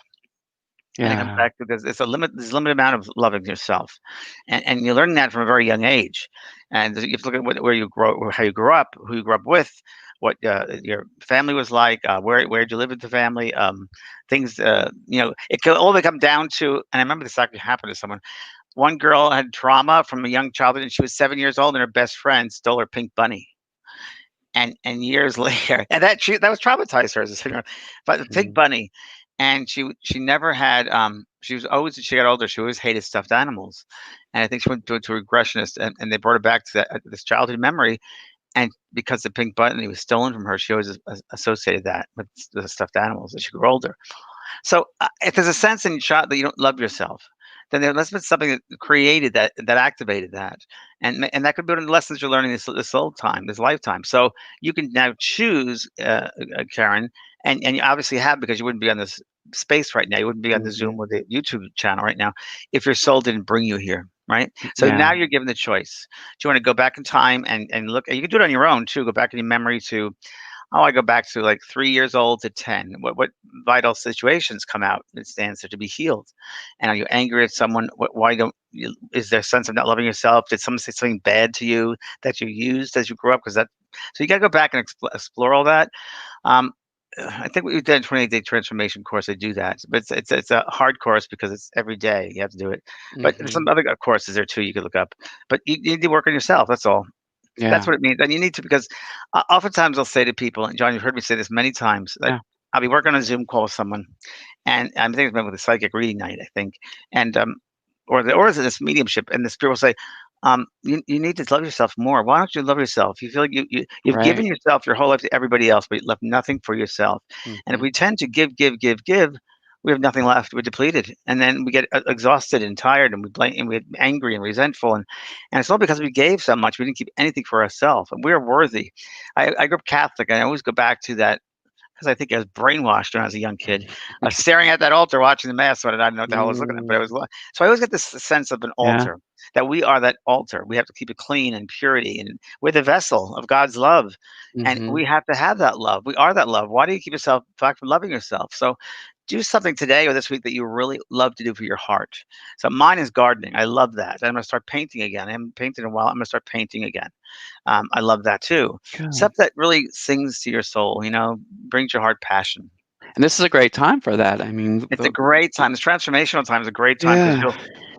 And it comes Yeah. back to this. It's a limit. There's a limited amount of loving yourself, and you're learning that from a very young age. And you have to look at where you grow, or how you grew up, who you grew up with, what your family was like, where did you live with the family, things. It can all come down to. And I remember this actually happened to someone. One girl had trauma from a young childhood, and she was 7 years old, and her best friend stole her pink bunny. And years later, and that was traumatized her as a 7 but the pig Mhm. bunny, and she never had, she was always, as she got older, she always hated stuffed animals, and I think she went to a regressionist, and they brought her back to this childhood memory, and because the pink bunny was stolen from her, she always associated that with the stuffed animals as she grew older. So if there's a sense in your child that you don't love yourself, then there must have been something that created that activated that, and that could be one of the lessons you're learning this whole time, this lifetime. So you can now choose, Karen, and you obviously have because you wouldn't be on this space right now. You wouldn't be on the Zoom Mhm. or the YouTube channel right now if your soul didn't bring you here. Right. So Yeah. now you're given the choice. Do you want to go back in time and look? You can do it on your own too. Go back in your memory to, oh, I go back to like 3 years old to 10. What vital situations come out and stands there to be healed? And are you angry at someone? Why don't you? Is there a sense of not loving yourself? Did someone say something bad to you that you used as you grew up? Because that, so you got to go back and explore all that. Um, I think what we did in 28-day transformation course, they do that, but it's a hard course because it's every day you have to do it. But there's some Mhm. other courses there too you could look up. But you need to work on yourself. That's all. That's Yeah. what it means, and you need to, because oftentimes I'll say to people, and John, you've heard me say this many times, that Yeah. I'll be working on a Zoom call with someone, and I think it's been with a psychic reading night, I think, and or is it this mediumship, and the spirit will say, you need to love yourself more. Why don't you love yourself? You feel like you've given Right. yourself your whole life to everybody else, but you left nothing for yourself. And if Mhm. we tend to give, we have nothing left. We're depleted, and then we get exhausted and tired, and we blame, and we get angry and resentful, and it's all because we gave so much. We didn't keep anything for ourselves, and we're worthy. I grew up Catholic, and I always go back to that because I think I was brainwashed when I was a young kid, staring at that altar, watching the mass when I didn't know what the hell I was looking at. But it was Mm. so I always get this sense of an Yeah. altar, that we are that altar. We have to keep it clean and purity, and we're the vessel of God's love, and we Mhm. have to have that love. We are that love. Why do you keep yourself back from loving yourself? So do something today or this week that you really love to do for your heart. So mine is gardening. I love that. I'm gonna start painting again. I haven't painted in a while. I'm gonna start painting again. I love that too. Good. Stuff that really sings to your soul, brings your heart passion. And this is a great time for that. I mean, It's a great time. This transformational time is a great time because yeah.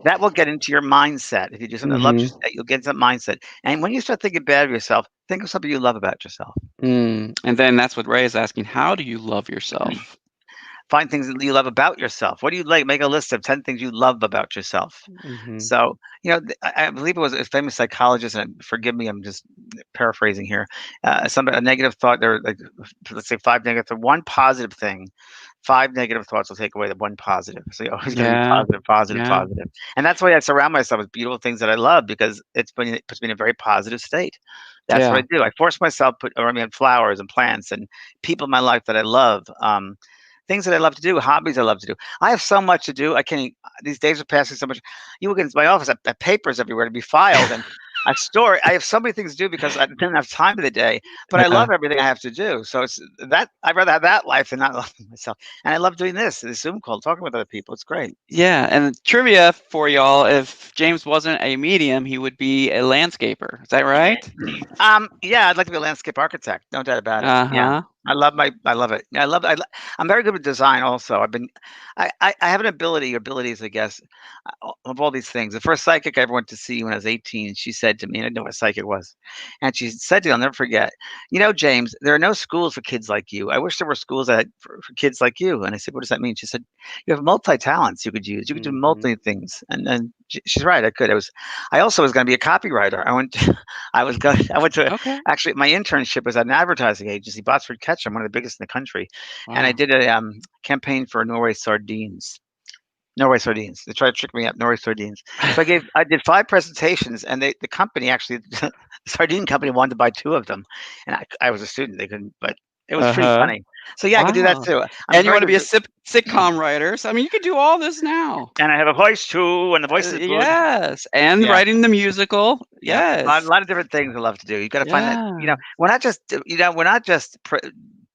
that will get into your mindset. If you do something that loves Mhm. you, you'll get into that mindset. And when you start thinking bad of yourself, think of something you love about yourself. And then that's what Ray is asking. How do you love yourself? Find things that you love about yourself. What do you like? Make a list of 10 things you love about yourself. Mhm. So, I believe it was a famous psychologist, and forgive me, I'm just paraphrasing here. A negative thought, there, like, let's say five negative, one positive thing, five negative thoughts will take away the one positive. So you're always going to be Yeah. positive, positive, Yeah. positive. And that's why I surround myself with beautiful things that I love, because it puts me in a very positive state. That's what Yeah. I do. I force myself put around me flowers and plants and people in my life that I love. Things that I love to do, hobbies I love to do. I have so much to do. I can't. These days are passing so much. You look into my office, I have papers everywhere to be filed, and I store. I have so many things to do because I didn't have time in the day. But I Yeah. love everything I have to do. So it's that I'd rather have that life than not loving myself. And I love doing this Zoom call, talking with other people. It's great. Yeah, and trivia for y'all, if James wasn't a medium, he would be a landscaper. Is that right? Yeah, I'd like to be a landscape architect, no doubt about it. Yeah. Uh-huh. I love it. Yeah, I'm very good with design also. I have an abilities, I guess, of all these things. The first psychic I ever went to see when I was 18, she said to me, and I didn't know what a psychic was. And she said to me, I'll never forget, James, there are no schools for kids like you. I wish there were schools for kids like you. And I said, what does that mean? She said, you have multi-talents you could use. You could do Mhm. multi things. And she's right, I could. I also was going to be a copywriter. I went to, Okay. actually, my internship was at an advertising agency, Botsford Ketchum, one of the biggest in the country, and I Wow. did a campaign for Norway sardines. Norway sardines. They tried to trick me up. Norway sardines. So I did five presentations, and the company actually, the sardine company wanted to buy two of them, and I was a student. They couldn't, but it was pretty Uh-huh. funny. So yeah, I could do that Wow. too. I'm And you very wanna good. be a sitcom writer, so, I mean, you could do all this now. And I have a voice too, and the voice is good. Yes, and Yeah. writing the musical. Yeah, a Yes. lot of different things I love to do. You gotta find that, Yeah. we're not just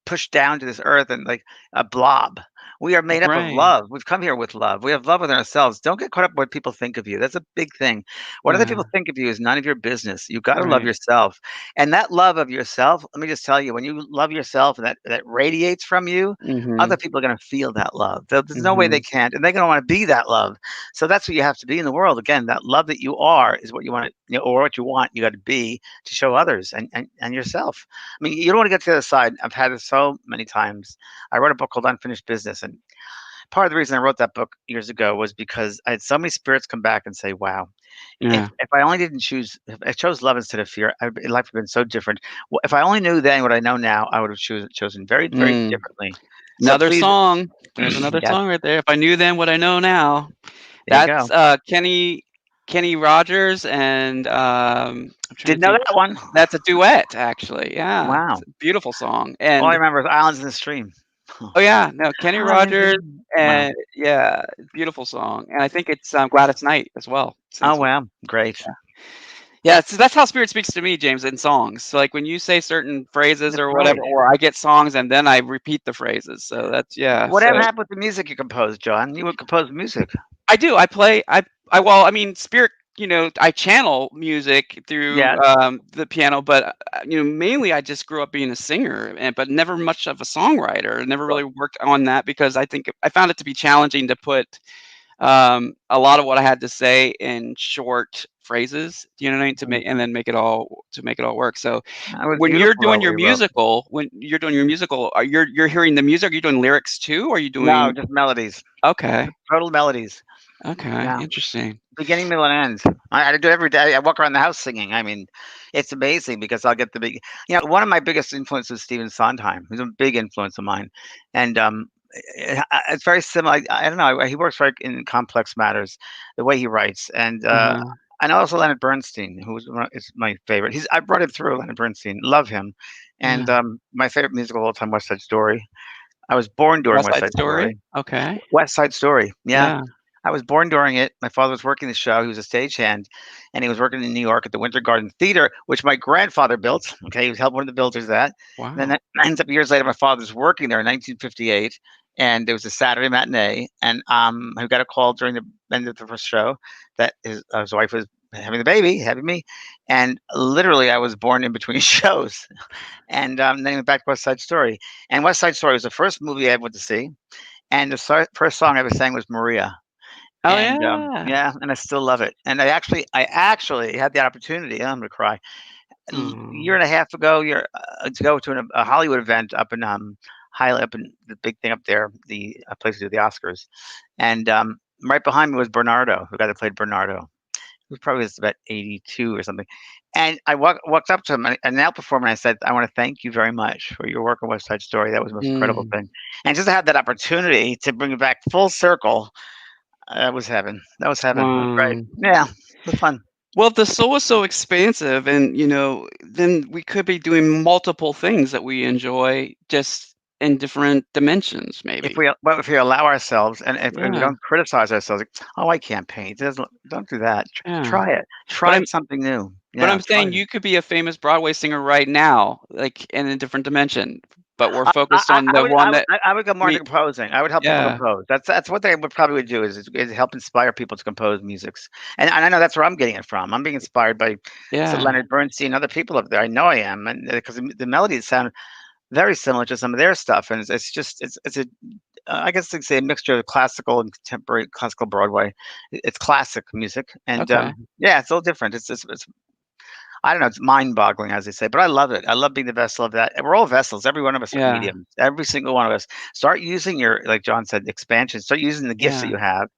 pushed down to this earth and like a blob. We are made up of Right. love. We've come here with love. We have love within ourselves. Don't get caught up in what people think of you. That's a big thing. What other people Yeah. think of you is none of your business. You gotta love Right. yourself. And that love of yourself, let me just tell you, when you love yourself and that radiates from you, other Mhm. people are gonna feel that love. There's no way they Mhm. can't, and they're gonna wanna be that love. So that's what you have to be in the world. Again, that love that you are is what you want to, or what you want, you got to be to show others and yourself. I mean, you don't want to get to the other side. I've had this so many times. I wrote a book called Unfinished Business. And part of the reason I wrote that book years ago was because I had so many spirits come back and say, wow, Yeah. if I only didn't choose, if I chose love instead of fear, life would have been so different. If I only knew then what I know now, I would have chosen very, very Mm. differently. So Another please, song. There's another yes, song right there. If I knew then what I know now. there you That's, go. Kenny Rogers and, I'm trying Didn't to know think. that one. That's a duet, actually, yeah. It's Wow. a beautiful song, All I and remember is Islands in the Stream. oh, yeah, no, Kenny Islands Rogers in Wow. and yeah, beautiful song, and I think it's, Gladys Knight as well Oh, sings with. wow. Great. Yeah. Yeah, so that's how spirit speaks to me, James, in songs. So, like, when you say certain phrases That's or whatever, right. or I get songs and then I repeat the phrases, so that's yeah, Whatever so happened with the music you composed, John? You would compose music. I do. I play. Well, I mean, spirit. I channel music through Yes. the piano, but mainly I just grew up being a singer, and but never much of a songwriter. Never Well, really worked on that because I think I found it to be challenging to put a lot of what I had to say in short phrases. You know what I mean? To make and then make it all work. So that was when you're beautiful, though, doing what you wrote. your musical, you're hearing the music. Are you doing lyrics too? Or are you No, doing just melodies. okay? Total melodies. Okay, Yeah. interesting. Beginning, middle, and end. I do it every day. I walk around the house singing. I mean, it's amazing because I'll get the big. One of my biggest influences is Stephen Sondheim. He's a big influence of mine, and it's very similar. I don't know. He works very in complex matters, the way he writes, Uh-huh. and also Leonard Bernstein, is my favorite. I brought him through Leonard Bernstein. Love him, and Yeah. my favorite musical of all time, West Side Story. I was born during West West Side Side Story? Story. Okay. West Side Story. Yeah. Yeah. I was born during it. My father was working the show. He was a stagehand, and he was working in New York at the Winter Garden Theater, which my grandfather built. Okay, he was helping one of the builders of that. And then Wow. that ends up years later. My father was working there in 1958, and it was a Saturday matinee. And I got a call during the end of the first show that his wife was having the baby, having me, and literally I was born in between shows. And then he went back to West Side Story. And West Side Story was the first movie I ever went to see, and the first song I ever sang was Maria. Oh, And yeah. yeah, and I still love it. And I actually had the opportunity. I'm gonna cry. A year Mm. and a half ago, to go to a Hollywood event up in high up in the big thing up there, the place to do the Oscars, and right behind me was Bernardo, the guy that played Bernardo. He was probably just about 82 or something. And I walked up to him, and now performer, and I said, "I want to thank you very much for your work on West Side Story. That was the most incredible Mm, thing." And just to have that opportunity to bring it back full circle, that was heaven. That was heaven. It was great. wow. Yeah, it was fun. Well, if the soul is so expansive and, then we could be doing multiple things that we enjoy just in different dimensions maybe. If we allow ourselves, and if we Yeah, don't criticize ourselves, like, "Oh, I can't paint." It doesn't Don't do that. yeah. Try it. But Try I'm something new. but Yeah, I'm try saying it. you could be a famous Broadway singer right now, like, in a different dimension, but we're I focused on the one that I would go more into me composing. I would help people yeah, compose. That's what they would probably would do is help inspire people to compose musics. And I know that's where I'm getting it from. I'm being inspired by yeah, Leonard Bernstein and other people up there. I know I am, and because the melodies sound very similar to some of their stuff, and it's just it's a I guess they say a mixture of classical and contemporary classical Broadway. It's classic music, and okay, yeah, it's a little different. It's I don't know, it's mind-boggling, as they say, but I love it. I love being the vessel of that. And we're all vessels. Every one of us are yeah, mediums. Every single one of us. Start using your, like John said, expansion. Start using the gifts that yeah, you have,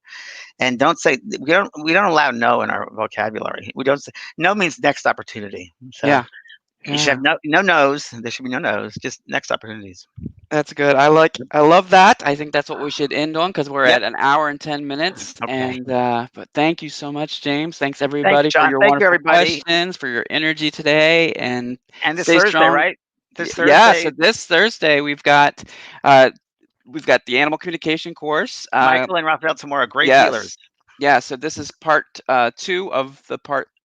and don't say we don't allow no in our vocabulary. We don't say no means next opportunity. So yeah, you should yeah. have no no's. There should be no no's. Just next opportunities. That's good. Yep. I love that. I think that's what we should end on because we're Yep. at an hour and 10 minutes. Okay. And but thank you so much, James. Thanks Thank you, everybody for John. your Thank you, wonderful everybody. questions, for your energy today, and And this stay Thursday, strong. right? This Yeah. So Thursday, this Thursday uh, we've got the animal communication course. Michael and Raphael Tamora, great healers. Yes. Yeah, so this is part 2 of the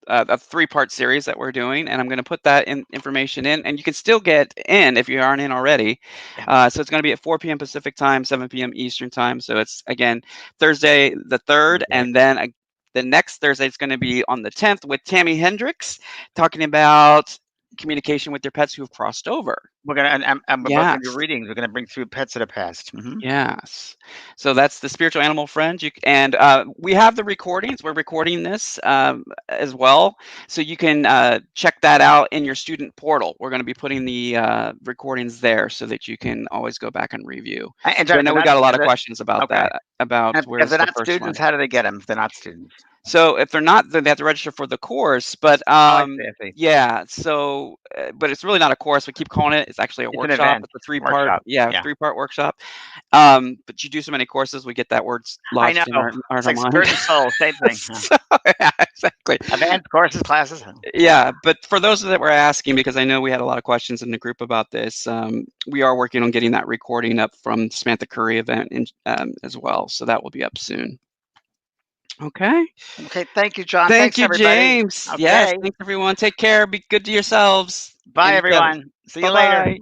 of 3-part series that we're doing, and I'm going to put that information in, and you can still get in if you aren't in already. Yeah, So it's going to be at 4 p.m. Pacific time, 7 p.m. Eastern time. So it's again Thursday the 3rd, Thursday. and then the next Thursday it's going to be on the 10th with Tammy Hendricks talking about communication with your pets who have crossed over. We're gonna and we're both gonna do Yes. readings. We're gonna bring through pets that have passed. Yes. So that's the spiritual animal friend. And we have the recordings. We're recording this as well. So you can check that out in your student portal. We're going to be putting the recordings there so that you can always go back and review. And So John, I if know they're we not got a lot if of they're questions about okay, that, about and if where's they're the not first one. students, how do they get them? If they're not students? So if they're not, then they have to register for the course. But Oh, I see, I see. yeah. So, but it's really not a course. We keep calling it. It's actually a It's an workshop. event, It's a 3-part. workshop. Yeah, Yeah. 3-part workshop. But you do so many courses, we get that word I lodged in know. our It's like mind. spirit and soul, same thing, huh? So, yeah, exactly. Events, courses, classes. Huh? Yeah, but for those that were asking, because I know we had a lot of questions in the group about this, we are working on getting that recording up from Samantha Curry event as well. So that will be up soon. Okay. Okay, thank you, John. Thank Thanks, you, everybody. James. Yes, Okay. thanks everyone. Take care. Be good to yourselves and Bye, each other. everyone. See Bye you later. bye.